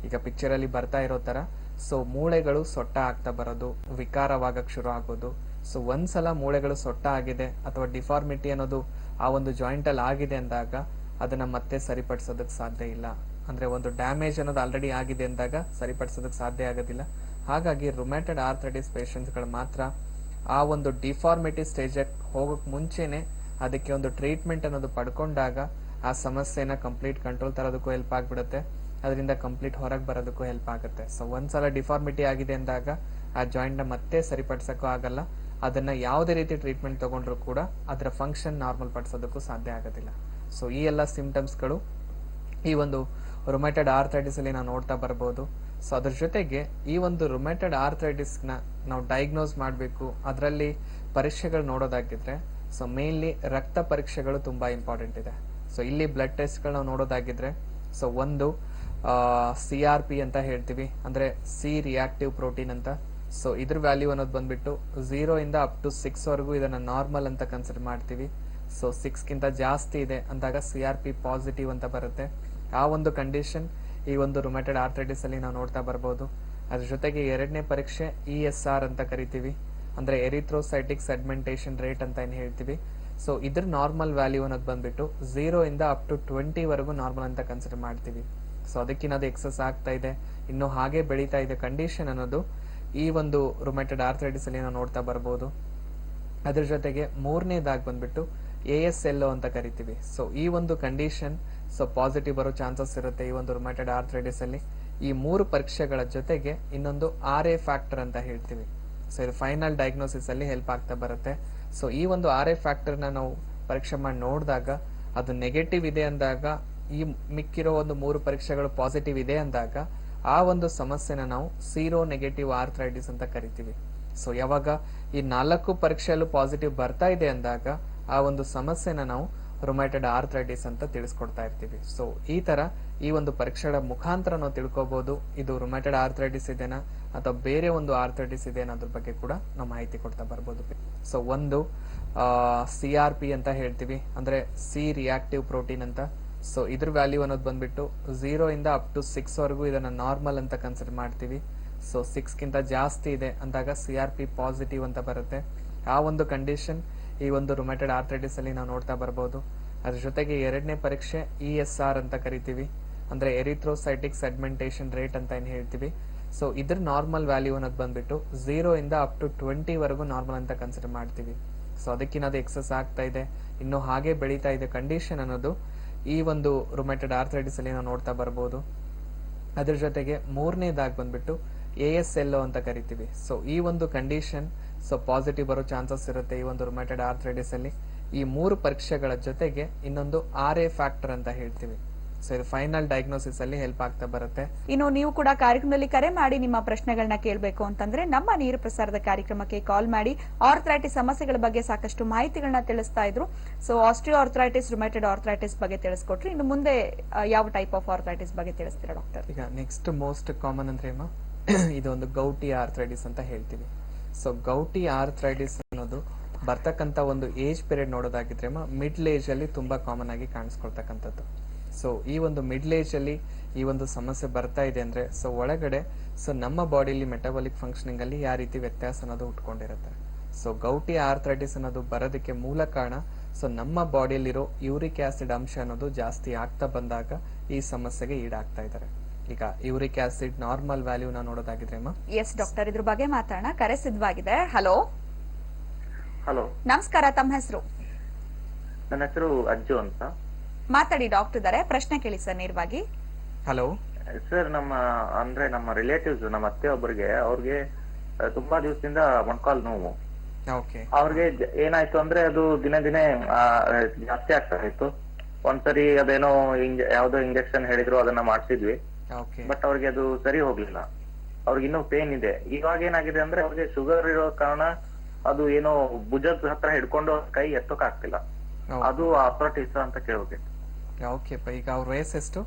ಈಗ ಪಿಕ್ಚರ್ ಅಲ್ಲಿ ಬರ್ತಾ ಇರೋ ತರ ಸೊ ಮೂಳೆಗಳು ಸೊಟ್ಟ ಆಗ್ತಾ ಬರೋದು, ವಿಕಾರವಾಗಕ್ ಶುರು ಆಗೋದು. ಸೊ ಒಂದ್ಸಲ ಮೂಳೆಗಳು ಸೊಟ್ಟ ಆಗಿದೆ ಅಥವಾ ಡಿಫಾರ್ಮಿಟಿ ಅನ್ನೋದು ಆ ಒಂದು ಜಾಯಿಂಟ್ ಅಲ್ಲಿ ಆಗಿದೆ ಅಂದಾಗ ಅದನ್ನ ಮತ್ತೆ ಸರಿಪಡಿಸೋದಕ್ ಸಾಧ್ಯ ಇಲ್ಲ. ಅಂದ್ರೆ ಒಂದು ಡ್ಯಾಮೇಜ್ ಅನ್ನೋದು ಆಲ್ರೆಡಿ ಆಗಿದೆ ಅಂದಾಗ ಸರಿಪಡಿಸೋದಕ್ ಸಾಧ್ಯ ಆಗೋದಿಲ್ಲ. ಹಾಗಾಗಿ ರುಮ್ಯಾಟೆಡ್ ಆರ್ಥ್ರೈಟಿಸ್ ಪೇಷಂಟ್ಸ್ಗಳು ಮಾತ್ರ ಆ ಒಂದು ಡಿಫಾರ್ಮಿಟಿ ಸ್ಟೇಜ್ ಹೋಗಕ್ ಮುಂಚೆನೆ ಅದಕ್ಕೆ ಒಂದು ಟ್ರೀಟ್ಮೆಂಟ್ ಅನ್ನೋದು ಪಡ್ಕೊಂಡಾಗ ಆ ಸಮಸ್ಯೆನ ಕಂಪ್ಲೀಟ್ ಕಂಟ್ರೋಲ್ ತರೋದಕ್ಕೂ ಹೆಲ್ಪ್ ಆಗ್ಬಿಡುತ್ತೆ, ಅದರಿಂದ ಕಂಪ್ಲೀಟ್ ಹೊರಗೆ ಬರೋದಕ್ಕೂ ಹೆಲ್ಪ್ ಆಗುತ್ತೆ. ಸೊ ಒಂದ್ಸಲ ಡಿಫಾರ್ಮಿಟಿ ಆಗಿದೆ ಅಂದಾಗ ಆ ಜಾಯಿಂಟ್ ನ ಮತ್ತೆ ಸರಿಪಡಿಸಕ್ಕೂ ಆಗಲ್ಲ. ಅದನ್ನ ಯಾವುದೇ ರೀತಿ ಟ್ರೀಟ್ಮೆಂಟ್ ತಗೊಂಡ್ರು ಕೂಡ ಅದರ ಫಂಕ್ಷನ್ ನಾರ್ಮಲ್ ಪಡಿಸೋದಕ್ಕೂ ಸಾಧ್ಯ ಆಗೋದಿಲ್ಲ. ಸೊ ಈ ಎಲ್ಲ ಸಿಂಪ್ಟಮ್ಸ್ಗಳು ಈ ಒಂದು ರುಮ್ಯಾಟೆಡ್ ಆರ್ಥ್ರೈಟಿಸ್ ಅಲ್ಲಿ ನಾವು ನೋಡ್ತಾ ಬರ್ಬೋದು. ಸೊ ಅದ್ರ ಜೊತೆಗೆ ಈ ಒಂದು ರುಮ್ಯಾಟೆಡ್ ಆರ್ಥ್ರೈಟಿಸ್ ನ ನಾವು ಡಯಾಗ್ನೋಸ್ ಮಾಡಬೇಕು. ಅದರಲ್ಲಿ ಪರೀಕ್ಷೆಗಳು ನೋಡೋದಾಗಿದ್ರೆ ಸೊ ಮೇನ್ಲಿ ರಕ್ತ ಪರೀಕ್ಷೆಗಳು ತುಂಬಾ ಇಂಪಾರ್ಟೆಂಟ್ ಇದೆ. ಸೊ ಇಲ್ಲಿ ಬ್ಲಡ್ ಟೆಸ್ಟ್ ನಾವು ನೋಡೋದಾಗಿದ್ರೆ ಸೊ ಒಂದು CRP ಅಂತ ಹೇಳ್ತೀವಿ, ಅಂದ್ರೆ ಸಿ ರಿಯಾಕ್ಟಿವ್ ಪ್ರೋಟೀನ್ ಅಂತ. ಸೊ ಇದ್ರ ವ್ಯಾಲ್ಯೂ ಅನ್ನೋದು ಬಂದ್ಬಿಟ್ಟು 0 ಇಂದ ಅಪ್ ಟು 6 ವರೆಗೂ ಇದನ್ನ ನಾರ್ಮಲ್ ಅಂತ ಕನ್ಸಿಡರ್ ಮಾಡ್ತೀವಿ. ಸೊ 6 ಗಿಂತ ಜಾಸ್ತಿ ಇದೆ ಅಂದಾಗ CRP ಪಾಸಿಟಿವ್ ಅಂತ ಬರುತ್ತೆ. ಆ ಒಂದು ಕಂಡೀಷನ್ ಈ ಒಂದು ರುಮ್ಯಾಟೆಡ್ ಆರ್ಥ್ರೈಟಿಸ್ ಅಲ್ಲಿ ನಾವು ನೋಡ್ತಾ ಬರ್ಬೋದು. ಅದ್ರ ಜೊತೆಗೆ ಎರಡನೇ ಪರೀಕ್ಷೆ ESR ಅಂತ ಕರಿತೀವಿ, ಅಂದ್ರೆ ಎರಿಥ್ರೋಸೈಟಿಕ್ ಸೆಗ್ಮೆಂಟೇಷನ್ ರೇಟ್ ಅಂತ ಏನ್ ಹೇಳ್ತೀವಿ. ಸೊ ಇದ್ರ ನಾರ್ಮಲ್ ವ್ಯಾಲ್ಯೂ ಅನ್ನೋದು ಬಂದ್ಬಿಟ್ಟು 0 ಇಂದ ಅಪ್ ಟು 20 ವರೆಗೂ ನಾರ್ಮಲ್ ಅಂತ ಕನ್ಸಿಡರ್ ಮಾಡ್ತೀವಿ. ಸೊ ಅದಕ್ಕಿನ್ನದು ಎಕ್ಸಸ್ ಆಗ್ತಾ ಇದೆ, ಇನ್ನು ಹಾಗೆ ಬೆಳೀತಾ ಇದೆ ಕಂಡೀಷನ್ ಅನ್ನೋದು ಈ ಒಂದು ರುಮ್ಯಾಟೆಡ್ ಆರ್ಥ್ರೈಟಿಸ್ ಅಲ್ಲಿ ನಾವು ನೋಡ್ತಾ ಬರ್ಬೋದು. ಅದ್ರ ಜೊತೆಗೆ ಮೂರನೇದಾಗಿ ಬಂದ್ಬಿಟ್ಟು ASLO ಅಂತ ಕರಿತೀವಿ. ಸೊ ಈ ಒಂದು ಕಂಡೀಷನ್ ಸೊ ಪಾಸಿಟಿವ್ ಬರೋ ಚಾನ್ಸಸ್ ಇರುತ್ತೆ ಈ ಒಂದು ರುಮ್ಯಾಟೆಡ್ ಆರ್ಥ್ರೈಟಿಸ್ ಅಲ್ಲಿ. ಈ 3 ಪರೀಕ್ಷೆಗಳ ಜೊತೆಗೆ ಇನ್ನೊಂದು RA ಫ್ಯಾಕ್ಟರ್ ಅಂತ ಹೇಳ್ತೀವಿ. ಸೊ ಇದು ಫೈನಲ್ ಡಯಾಗ್ನೋಸಿಸ್ ಅಲ್ಲಿ ಹೆಲ್ಪ್ ಆಗ್ತಾ ಬರುತ್ತೆ. ಸೊ ಈ ಒಂದು RA ಫ್ಯಾಕ್ಟರ್ ನ ನಾವು ಪರೀಕ್ಷೆ ಮಾಡಿ ನೋಡಿದಾಗ ಅದು ನೆಗೆಟಿವ್ ಇದೆ ಅಂದಾಗ, ಈ ಮಿಕ್ಕಿರೋ ಒಂದು 3 ಪರೀಕ್ಷೆಗಳು ಪಾಸಿಟಿವ್ ಇದೆ ಅಂದಾಗ ಆ ಒಂದು ಸಮಸ್ಯೆನ ನಾವು ಸೀರೋ ನೆಗೆಟಿವ್ ಆರ್ಥ್ರೈಟಿಸ್ ಅಂತ ಕರಿತೀವಿ. ಸೊ ಯಾವಾಗ ಈ 4 ಪರೀಕ್ಷೆಯಲ್ಲೂ ಪಾಸಿಟಿವ್ ಬರ್ತಾ ಇದೆ ಅಂದಾಗ ಆ ಒಂದು ಸಮಸ್ಯೆನ ನಾವು ರುಮ್ಯಾಟೆಡ್ ಆರ್ಥ್ರೈಟಿಸ್ ಅಂತ ತಿಳಿಸ್ಕೊಡ್ತಾ ಇರ್ತೀವಿ. ಸೊ ಈ ತರ ಈ ಒಂದು ಪರೀಕ್ಷೆಗಳ ಮುಖಾಂತರ ನಾವು ತಿಳ್ಕೊಬಹುದು ಇದು ರುಮ್ಯಾಟೆಡ್ ಆರ್ಥ್ರೈಟಿಸ್ ಇದೆನಾ ಅಥವಾ ಬೇರೆ ಒಂದು ಆರ್ಥ್ರೈಟಿಸ್ ಇದೆ ಅನ್ನೋದ್ರ ಬಗ್ಗೆ ಕೂಡ ನಾವು ಮಾಹಿತಿ ಕೊಡ್ತಾ ಬರ್ಬೋದು. ಸೊ ಒಂದು CRP ಅಂತ ಹೇಳ್ತೀವಿ, ಅಂದ್ರೆ ಸಿ ರಿಯಾಕ್ಟಿವ್ ಪ್ರೋಟೀನ್ ಅಂತ. ಸೊ ಇದ್ರ ವ್ಯಾಲ್ಯೂ ಅನ್ನೋದು ಬಂದ್ಬಿಟ್ಟು 0 ಇಂದ ಅಪ್ ಟು 6 ವರೆಗೂ ಇದನ್ನ ನಾರ್ಮಲ್ ಅಂತ ಕನ್ಸಿಡರ್ ಮಾಡ್ತೀವಿ. ಸೊ 6 ಗಿಂತ ಜಾಸ್ತಿ ಇದೆ ಅಂದಾಗ CRP ಪಾಸಿಟಿವ್ ಅಂತ ಬರುತ್ತೆ. ಆ ಒಂದು ಕಂಡೀಷನ್ ಈ ಒಂದು ರುಮ್ಯಾಟೆಡ್ ಆರ್ಥ್ರೈಟಿಸ್ ಅಲ್ಲಿ ನಾವು ನೋಡ್ತಾ ಬರ್ಬೋದು. ಅದ್ರ ಜೊತೆಗೆ ಎರಡನೇ ಪರೀಕ್ಷೆ ESR ಅಂತ ಕರಿತೀವಿ, ಅಂದ್ರೆ ಎರಿಥ್ರೋಸೈಟಿಕ್ ಸೆಗ್ಮೆಂಟೇಷನ್ ರೇಟ್ ಅಂತ ಏನ್ ಹೇಳ್ತೀವಿ. ಸೊ ಇದ್ರ ನಾರ್ಮಲ್ ವ್ಯಾಲ್ಯೂ ಅನ್ನೋದು ಬಂದ್ಬಿಟ್ಟು 0 ಇಂದ ಅಪ್ ಟು 20 ವರೆಗೂ ನಾರ್ಮಲ್ ಅಂತ ಕನ್ಸಿಡರ್ ಮಾಡ್ತೀವಿ. ಸೊ ಅದಕ್ಕಿನ್ನದು ಎಕ್ಸಸ್ ಆಗ್ತಾ ಇದೆ, ಇನ್ನು ಹಾಗೆ ಬೆಳೀತಾ ಇದೆ ಕಂಡೀಷನ್ ಅನ್ನೋದು ಈ ಒಂದು ರುಮ್ಯಾಟೆಡ್ ಆರ್ಥ್ರೈಟಿಸ್ ಅಲ್ಲಿ ನಾವು ನೋಡ್ತಾ ಬರ್ಬೋದು. ಅದ್ರ ಜೊತೆಗೆ ಮೂರನೇದಾಗಿ ಬಂದ್ಬಿಟ್ಟು ASLO ಅಂತ ಕರಿತೀವಿ. ಸೊ ಈ ಒಂದು ಕಂಡೀಷನ್ ಸೊ ಪಾಸಿಟಿವ್ ಬರೋ ಚಾನ್ಸಸ್ ಇರುತ್ತೆ ಈ ಒಂದು ರುಮ್ಯಾಟೆಡ್ ಆರ್ಥ್ರೈಟಿಸ್ ಅಲ್ಲಿ. ಈ 3 ಪರೀಕ್ಷೆಗಳ ಜೊತೆಗೆ ಇನ್ನೊಂದು RA ಫ್ಯಾಕ್ಟರ್ ಅಂತ ಹೇಳ್ತೀವಿ. ಸೊ ಇದು ಫೈನಲ್ ಡಯಾಗ್ನೋಸಿಸ್ ಅಲ್ಲಿ ಹೆಲ್ಪ್ ಆಗ್ತಾ ಬರುತ್ತೆ. ಇನ್ನು ನೀವು ಕೂಡ ಕಾರ್ಯಕ್ರಮದಲ್ಲಿ ಕರೆ ಮಾಡಿ ನಿಮ್ಮ ಪ್ರಶ್ನೆಗಳನ್ನ ಕೇಳಬೇಕು ಅಂತಂದ್ರೆ ನಮ್ಮ ನೇರ ಪ್ರಸಾರದ ಕಾರ್ಯಕ್ರಮಕ್ಕೆ ಕಾಲ್ ಮಾಡಿ. ಆರ್ಥ್ರೈಟಿಸ್ ಸಮಸ್ಯೆಗಳ ಬಗ್ಗೆ ಸಾಕಷ್ಟು ಮಾಹಿತಿಗಳನ್ನ ತಿಳಿಸ್ತಾ ಇದ್ರು. So osteo arthritis, rheumatoid arthritis ಬಗ್ಗೆ ತಿಳಿಸ್ಕೊಟ್ರಿ. ಇನ್ನು ಮುಂದೆ ಯಾವ ಟೈಪ್ ಆಫ್ ಆರ್ಥ್ರೈಟಿಸ್ ಬಗ್ಗೆ ತಿಳಿಸ್ತೀರಾ ಡಾಕ್ಟರ್? ಈಗ ನೆಕ್ಸ್ಟ್ ಮೋಸ್ಟ್ ಕಾಮನ್ ಅಂದ್ರೆ ಇದು ಒಂದು ಗೌಟಿ ಆರ್ಥ್ರೈಟಿಸ್ ಅಂತ ಹೇಳ್ತೀವಿ. ಸೊ ಗೌಟಿ ಆರ್ಥ್ರೈಟಿಸ್ ಅನ್ನೋದು ಬರ್ತಕ್ಕಂಥ ಒಂದು ಏಜ್ ಪೀರಿಯಡ್ ನೋಡೋದಾಗಿದ್ರೆ ಮಿಡ್ಲ್ ಏಜ್ ಅಲ್ಲಿ ತುಂಬಾ ಕಾಮನ್ ಆಗಿ ಕಾಣಿಸ್ಕೊಳ್ತಕ್ಕಂಥದ್ದು. ಸೊ ಈ ಒಂದು ಮಿಡ್ಲ್ ಏಜ್ ಅಲ್ಲಿ ಈ ಒಂದು ಸಮಸ್ಯೆ ಬರ್ತಾ ಇದೆ ಅಂದ್ರೆ ಸೊ ಒಳಗಡೆ ಸೊ ನಮ್ಮ ಬಾಡಿಲಿ ಮೆಟಬಾಲಿಕ್ ಫಂಕ್ಷನಿಂಗ್ ಅಲ್ಲಿ ಯಾವ ರೀತಿ ವ್ಯತ್ಯಾಸ ಅನ್ನೋದು ಉಟ್ಕೊಂಡಿರುತ್ತೆ. ಸೊ ಗೌಟಿ ಆರ್ಥ್ರೈಟಿಸ್ ಅನ್ನೋದು ಬರೋದಕ್ಕೆ ಮೂಲ ಕಾರಣ ಸೊ ನಮ್ಮ ಬಾಡಿಯಲ್ಲಿರೋ ಯೂರಿಕ್ ಆಸಿಡ್ ಅಂಶ ಅನ್ನೋದು ಜಾಸ್ತಿ ಆಗ್ತಾ ಬಂದಾಗ ಈ ಸಮಸ್ಯೆಗೆ ಈಡಾಗ್ತಾ ಇದ್ದಾರೆ. ಈಗ ಯೂರಿಕ್ ಆಸಿಡ್ ನಾರ್ಮಲ್ ವ್ಯಾಲ್ಯೂ ನ ನೋಡೋದಾಗಿದ್ರೆ ಎಸ್ ಡಾಕ್ಟರ್, ಇದ್ರ ಬಗ್ಗೆ ಮಾತಾಡೋಣ. ಕರೆ ಸಿದ್ಧವಾಗಿದೆ. ಹಲೋ ಹಲೋ, ನಮಸ್ಕಾರ, ತಮ್ಮ ಹೆಸರು? ನನ್ನ ಹೆಸರು ಅಜ್ಜು ಅಂತ. ಮಾತಾಡಿ, ಡಾಕ್ಟರ್ ಇದ್ದಾರೆ, ಪ್ರಶ್ನೆ ಕೇಳಿ ಸರ್ ನೇರವಾಗಿ. ಹಲೋ ಸರ್, ನಮ್ಮ ರಿಲೇಟಿವ್ಸ್, ನಮ್ಮ ಅತ್ತೆ ಒಬ್ಬರಿಗೆ, ಅವ್ರಿಗೆ ತುಂಬಾ ದಿವಸದಿಂದ ಮೊಣಕಾಲ್ ನೋವು. ಓಕೆ. ಅವ್ರಿಗೆ ಏನಾಯ್ತು ಅಂದ್ರೆ ಅದು ದಿನೇ ದಿನೇ ಜಾಸ್ತಿ ಆಗ್ತಾ ಇತ್ತು. ಒಂದ್ಸರಿ ಅದೇನೋ ಯಾವ್ದೋ ಇಂಜೆಕ್ಷನ್ ಹೇಳಿದ್ರು, ಅದನ್ನ ಮಾಡ್ಸಿದ್ವಿ. ಓಕೆ. ಬಟ್ ಅವ್ರಿಗೆ ಅದು ಸರಿ ಹೋಗ್ಲಿಲ್ಲ. ಅವ್ರಿಗೆ ಇನ್ನೂ ಪೇನ್ ಇದೆ. ಇವಾಗ ಏನಾಗಿದೆ ಅಂದ್ರೆ ಅವ್ರಿಗೆ ಶುಗರ್ ಇರೋ ಕಾರಣ ಅದು ಏನೋ ಭುಜದ ಹತ್ರ ಹಿಡ್ಕೊಂಡು ಕೈ ಎತ್ತೋಕ್ ಆಗ್ತಿಲ್ಲ. ಅದು ಆರ್ಥ್ರೈಟಿಸ್ ಅಂತ ಕೇಳ್ಬೇಕು. ಓಕೆ. ಈಗ ಅವ್ರ ವಯಸ್ಸೆಷ್ಟು?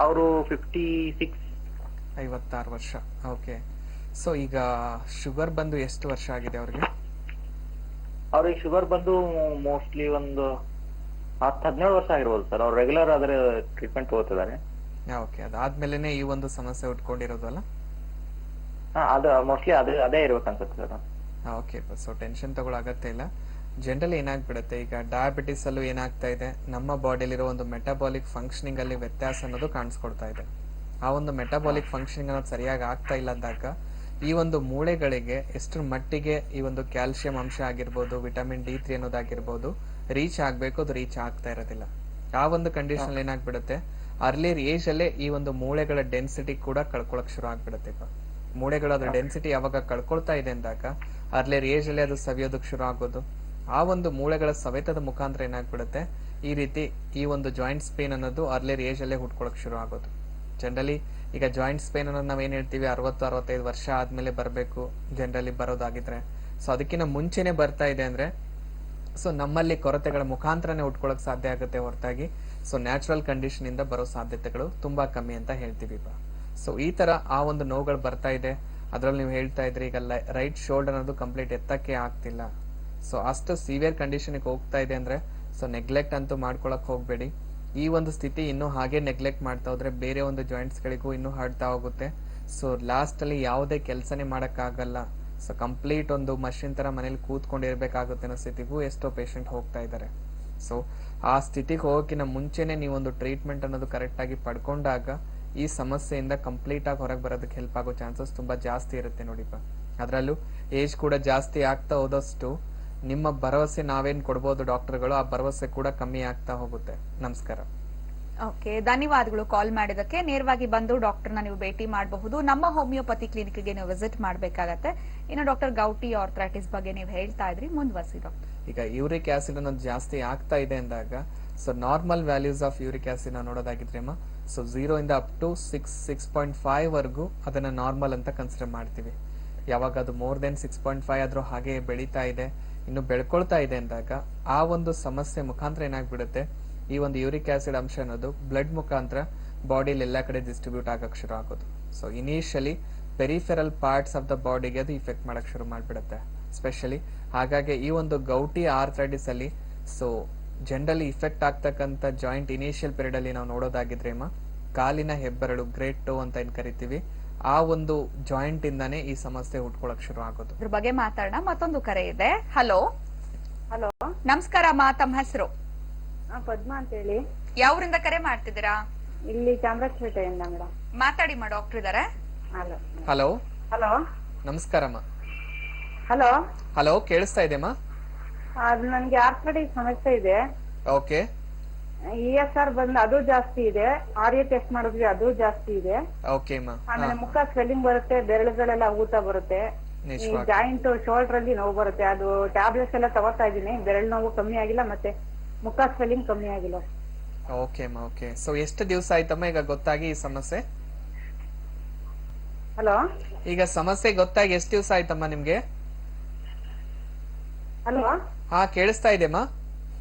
ಅವರು 56 56 ವರ್ಷ. ಓಕೆ. ಸೊ ಈಗ ಶುಗರ್ ಬಂದು ಎಷ್ಟು ವರ್ಷ ಆಗಿದೆ ಅವ್ರಿಗೆ? ಅವ್ರಿಗೆ ಶುಗರ್ ಬಂದು ಮೋಸ್ಟ್ಲಿ ಒಂದು 10-17 ವರ್ಷ ಆಗಿರ್ಬೋದು ಸರ್. ಅವ್ರು ರೆಗ್ಯುಲರ್ ಆದ್ರೆ ಟ್ರೀಟ್ಮೆಂಟ್ ತಗೋತಿದ್ದಾರೆ. ಓಕೆ, ಅದಾದ್ಮೇಲೆನೆ ಈ ಒಂದು ಸಮಸ್ಯೆ ಉಟ್ಕೊಂಡಿರೋದಲ್ಲ? ಅದು ಮೋಸ್ಟ್ಲಿ ಅದೇ ಇರ್ಬೇಕು ಅನ್ಸುತ್ತೆ ಸರ್. ಓಕೆ, ಸೊ ಟೆನ್ಷನ್ ತಗೊಳ್ಳೋ ಅಗತ್ಯ ಇಲ್ಲ. ಜನರಲಿ ಏನಾಗ್ಬಿಡುತ್ತೆ, ಈಗ ಡಯಾಬಿಟಿಸ್ ಅಲ್ಲೂ ಏನಾಗ್ತಾ ಇದೆ, ನಮ್ಮ ಬಾಡಿಲಿರೋ ಒಂದು ಮೆಟಾಬಾಲಿಕ್ ಫಂಕ್ಷನಿಂಗ್ ಅಲ್ಲಿ ವ್ಯತ್ಯಾಸ ಅನ್ನೋದು ಕಾಣಿಸ್ಕೊಡ್ತಾ ಇದೆ. ಆ ಒಂದು ಮೆಟಾಬಾಲಿಕ್ ಫಂಕ್ಷನಿಂಗ್ ಅನ್ನೋದು ಸರಿಯಾಗಿ ಆಗ್ತಾ ಇಲ್ಲ ಅಂದಾಗ ಈ ಒಂದು ಮೂಳೆಗಳಿಗೆ ಎಷ್ಟರ ಮಟ್ಟಿಗೆ ಈ ಒಂದು ಕ್ಯಾಲ್ಸಿಯಂ ಅಂಶ ಆಗಿರ್ಬೋದು, ವಿಟಮಿನ್ D3 ಅನ್ನೋದಾಗಿರ್ಬೋದು ರೀಚ್ ಆಗ್ಬೇಕು, ಅದು ರೀಚ್ ಆಗ್ತಾ ಇರೋದಿಲ್ಲ. ಆ ಒಂದು ಕಂಡೀಷನ್ ಏನಾಗ್ಬಿಡುತ್ತೆ, ಅರ್ಲಿಯರ್ ಏಜ್ ಅಲ್ಲೇ ಈ ಒಂದು ಮೂಳೆಗಳ ಡೆನ್ಸಿಟಿ ಕೂಡ ಕಳ್ಕೊಳಕ್ ಶುರು ಆಗ್ಬಿಡುತ್ತೆ. ಮೂಳೆಗಳ ಅದ್ರ ಡೆನ್ಸಿಟಿ ಯಾವಾಗ ಕಳ್ಕೊಳ್ತಾ ಇದೆ ಅಂದಾಗ ಅರ್ಲಿಯರ್ ಏಜ್ ಅಲ್ಲೇ ಅದು ಸವಿಯೋದಕ್ಕೆ ಶುರು ಆಗೋದು. ಆ ಒಂದು ಮೂಳೆಗಳ ಸವೆತದ ಮುಖಾಂತರ ಏನಾಗ್ಬಿಡುತ್ತೆ, ಈ ರೀತಿ ಈ ಒಂದು ಜಾಯಿಂಟ್ಸ್ ಪೇನ್ ಅನ್ನೋದು ಅರ್ಲಿಯರ್ ಏಜ್ ಅಲ್ಲೇ ಹುಟ್ಕೊಳಕ್ ಶುರು ಆಗೋದು. ಜನರಲಿ ಈಗ ಜಾಯಿಂಟ್ಸ್ ಪೇನ್ ಅನ್ನೋದು ನಾವೇನ್ ಹೇಳ್ತೀವಿ, 60-65 ವರ್ಷ ಆದ್ಮೇಲೆ ಬರಬೇಕು ಜನರಲಿ ಬರೋದಾಗಿದ್ರೆ. ಸೊ ಅದಕ್ಕಿಂತ ಮುಂಚೆನೆ ಬರ್ತಾ ಇದೆ ಅಂದ್ರೆ ಸೊ ನಮ್ಮಲ್ಲಿ ಕೊರತೆಗಳ ಮುಖಾಂತರನೇ ಉಟ್ಕೊಳಕ್ ಸಾಧ್ಯ ಆಗುತ್ತೆ ಹೊರತಾಗಿ ಸೊ ನ್ಯಾಚುರಲ್ ಕಂಡೀಷನ್ ಇಂದ ಬರೋ ಸಾಧ್ಯತೆಗಳು ತುಂಬಾ ಕಮ್ಮಿ ಅಂತ ಹೇಳ್ತೀವಿ. ಸೊ ಈ ತರ ಆ ಒಂದು ನೋವುಗಳು ಬರ್ತಾ ಇದೆ. ಅದ್ರಲ್ಲಿ ನೀವು ಹೇಳ್ತಾ ಇದ್ರಿ ಈಗ ರೈಟ್ ಶೋಲ್ಡರ್ ಅನ್ನೋದು ಕಂಪ್ಲೀಟ್ ಎತ್ತಕ್ಕೆ ಆಗ್ತಿಲ್ಲ. ಸೊ ಅಷ್ಟು ಸಿವಿಯರ್ ಕಂಡೀಷನ್ಗೆ ಹೋಗ್ತಾ ಇದೆ ಅಂದ್ರೆ ಸೊ ನೆಗ್ಲೆಕ್ಟ್ ಅಂತೂ ಮಾಡ್ಕೊಳಕ್ ಹೋಗ್ಬೇಡಿ. ಈ ಒಂದು ಸ್ಥಿತಿ ಇನ್ನೂ ಹಾಗೆ ನೆಗ್ಲೆಕ್ಟ್ ಮಾಡ್ತಾ ಹೋದ್ರೆ ಬೇರೆ ಒಂದು ಜಾಯಿಂಟ್ಸ್ ಗಳಿಗೂ ಇನ್ನೂ ಹರಡ್ತಾ ಹೋಗುತ್ತೆ. ಸೊ ಲಾಸ್ಟ್ ಅಲ್ಲಿ ಯಾವುದೇ ಕೆಲಸನೇ ಮಾಡಕ್ ಆಗಲ್ಲ. ಸೊ ಕಂಪ್ಲೀಟ್ ಒಂದು ಮಷಿನ್ ತರ ಮನೇಲಿ ಕೂತ್ಕೊಂಡಿರ್ಬೇಕಾಗುತ್ತೆ ಅನ್ನೋ ಸ್ಥಿತಿಗೂ ಎಷ್ಟೋ ಪೇಷಂಟ್ ಹೋಗ್ತಾ ಇದ್ದಾರೆ. ಸೊ ಆ ಸ್ಥಿತಿಗೆ ಹೋಗೋಕ್ಕಿಂತ ಮುಂಚೆನೆ ನೀವೊಂದು ಟ್ರೀಟ್ಮೆಂಟ್ ಅನ್ನೋದು ಕರೆಕ್ಟ್ ಆಗಿ ಪಡ್ಕೊಂಡಾಗ ಈ ಸಮಸ್ಯೆಯಿಂದ ಕಂಪ್ಲೀಟ್ ಆಗಿ ಹೊರಗೆ ಬರೋದಕ್ಕೆ ಹೆಲ್ಪ್ ಆಗೋ ಚಾನ್ಸಸ್ ತುಂಬಾ ಜಾಸ್ತಿ ಇರುತ್ತೆ ನೋಡಿಪ್ಪ. ಅದರಲ್ಲೂ ಏಜ್ ಕೂಡ ಜಾಸ್ತಿ ಆಗ್ತಾ ಹೋದಷ್ಟು ನಿಮ್ಮ ಭರವಸೆ ನಾವೇನ್ ಕೊಡ್ಬೋದು ಡಾಕ್ಟರ್ಗಳು, ಆ ಭರವಸೆ ಕೂಡ ಕಮ್ಮಿ ಆಗ್ತಾ ಹೋಗುತ್ತೆ. ನಮಸ್ಕಾರ. ಓಕೆ, ಧನ್ಯವಾದಗಳು ಕಾಲ್ ಮಾಡಿದಕ್ಕೆ. ನೇರವಾಗಿ ಬಂದು ಡಾಕ್ಟರ್ನ ನೀವು ಭೇಟಿ ಮಾಡಬಹುದು. ನಮ್ಮ ಹೋಮಿಯೋಪತಿ ಕ್ಲಿನಿಕ್ಗೆ ನೀವು ವಿಸಿಟ್ ಮಾಡಬೇಕಾಗತ್ತೆ. ಇನ್ನು ಡಾಕ್ಟರ್ ಗೌಟಿ ಆರ್ಥರೈಟಿಸ್ ಬಗ್ಗೆ ನೀವು ಹೇಳ್ತಾ ಇದ್ರಿ, ಮುಂದುವರಿಸಿ ಡಾಕ್ಟರ್. ಈಗ ಯೂರಿಕ್ ಆಸಿಡ್ ಅನ್ನೋದು ಜಾಸ್ತಿ ಆಗ್ತಾ ಇದೆ ಅಂದಾಗ so normal values of uric acid ನಾವು ನೋಡೋದಾಗಿದ್ರೆ ಸೊ 0 ಇಂದ ಅಪ್ ಟು 6.5 ವರೆಗೂ ಅದನ್ನ ನಾರ್ಮಲ್ ಅಂತ ಕನ್ಸಿಡರ್ ಮಾಡ್ತೀವಿ. ಯಾವಾಗ ಅದು ಮೋರ್ ದೆನ್ 6.5 ಆದ್ರೂ ಹಾಗೆ ಬೆಳೀತಾ ಇದೆ, ಇನ್ನು ಬೆಳ್ಕೊಳ್ತಾ ಇದೆ ಅಂದಾಗ ಆ ಒಂದು ಸಮಸ್ಯೆ ಮುಖಾಂತರ ಏನಾಗ್ಬಿಡುತ್ತೆ, ಈ ಒಂದು ಯೂರಿಕ್ ಆಸಿಡ್ ಅಂಶ ಅನ್ನೋದು ಬ್ಲಡ್ ಮುಖಾಂತರ ಬಾಡಿಲಿ ಎಲ್ಲಾ ಕಡೆ ಡಿಸ್ಟ್ರಿಬ್ಯೂಟ್ ಆಗಕ್ ಶುರು ಆಗೋದು. So initially peripheral parts of the ಬಾಡಿಗೆ ಅದು ಇಫೆಕ್ಟ್ ಮಾಡಕ್ ಶುರು ಮಾಡ್ಬಿಡುತ್ತೆ ಸ್ಪೆಷಲಿ. ಹಾಗಾಗಿ ಈ ಒಂದು ಗೌಟಿ ಆರ್ಥರೈಟಿಸ್ ಅಲ್ಲಿ ಸೊ ಜನರಲಿ ಇಫೆಕ್ಟ್ ಆಗ್ತಕ್ಕಂಥ ಜಾಯಿಂಟ್ ಇನಿಷಿಯಲ್ ಪೀರಿಯಡ್ ಅಲ್ಲಿ ನಾವು ನೋಡೋದಾಗಿದ್ರೆ ಕಾಲಿನ ಹೆಬ್ಬೆರಳು ಗ್ರೇಟ್ ಟೋ ಅಂತ ಏನ್ ಕರಿತೀವಿ, ಆ ಒಂದು ಜಾಯಿಂಟ್ ಇಂದಾನೇ ಈ ಸಮಸ್ಯೆ ಹುಟ್ಕೊಳಕ್ ಶುರು ಆಗೋದು. ಇದ್ರ ಬಗ್ಗೆ ಮಾತಾಡೋಣ. ಮತ್ತೊಂದು ಕರೆ ಇದೆ. ಹಲೋ ಹಲೋ, ನಮಸ್ಕಾರ ಅಮ್ಮ, ತಮ್ಮ ಹೆಸರು? ಪದ್ಮಾ ಅಂತ ಹೇಳಿ. ಯಾವ್ರಿಂದ ಕರೆ ಮಾಡ್ತಿದ್ದೀರಾ? ಇಲ್ಲಿ ಚಾಮರಾಜಪೇಟೆಯಿಂದ ಮೇಡಮ್. ಮಾತಾಡಿ ಮಾ, ಡಾಕ್ಟರ್ ಇದಾರೆ. ಹಲೋ ಹಲೋ ಹಲೋ ನಮಸ್ಕಾರಮ್ಮ. ಹಲೋ, ಹಲೋ ಕೇಳಿಸ್ತಾ ಇದೆಯಮ್ಮ? ಅದು ನನ್ಗೆ ಆರ್ಥರೈಟಿಸ್ ಸಮಸ್ಯೆ ಇದೆ. ಓಕೆ ESR ಬಂದು ಅದು ಜಾಸ್ತಿ ಇದೆ, RA ಟೆಸ್ಟ್ ಮಾಡಿದ್ವಿ ಅದು ಜಾಸ್ತಿ ಇದೆ. ಓಕೆ ಅಮ್ಮ. ಆಮೇಲೆ ಮುಖ ಸ್ವೆಲ್ಲಿಂಗ್ ಬರುತ್ತೆ, ಬೆರಳುಗಳೆಲ್ಲ ಊತ ಬರುತ್ತೆ. ಈ ನಿಜವಾಗಿ ಜಾಯಿಂಟ್ ಶೋಲ್ಡರ್ ಅಲ್ಲಿ ನೋವು ಬರುತ್ತೆ. ಅದು ಟ್ಯಾಬ್ಲೆಟ್ಸ್ ಎಲ್ಲ ತಗೋತಾ ಇದೀನಿ, ಬೆರಳು ನೋವು ಕಮ್ಮಿ ಆಗಿಲ್ಲ, ಮತ್ತೆ ಮುಖ ಸ್ವೆಲ್ಲಿಂಗ್ ಕಮ್ಮಿ ಆಗಿಲ್ಲ. ಓಕೆ ಅಮ್ಮ. ಓಕೆ, ಸೊ ಎಷ್ಟು ದಿವಸ ಆಯ್ತಮ್ಮ ಈಗ ಗೊತ್ತಾಗಿ ಈ ಸಮಸ್ಯೆ? ಹಲೋ ಈಗ ಸಮಸ್ಯೆ ಗೊತ್ತಾಗಿ ಎಷ್ಟು ದಿವಸ ಆಯ್ತಮ್ಮ ನಿಮ್ಗೆ? ಹಲೋ, ಹಾ ಕೇಳಿಸ್ತಾ ಇದೆಮ್ಮ?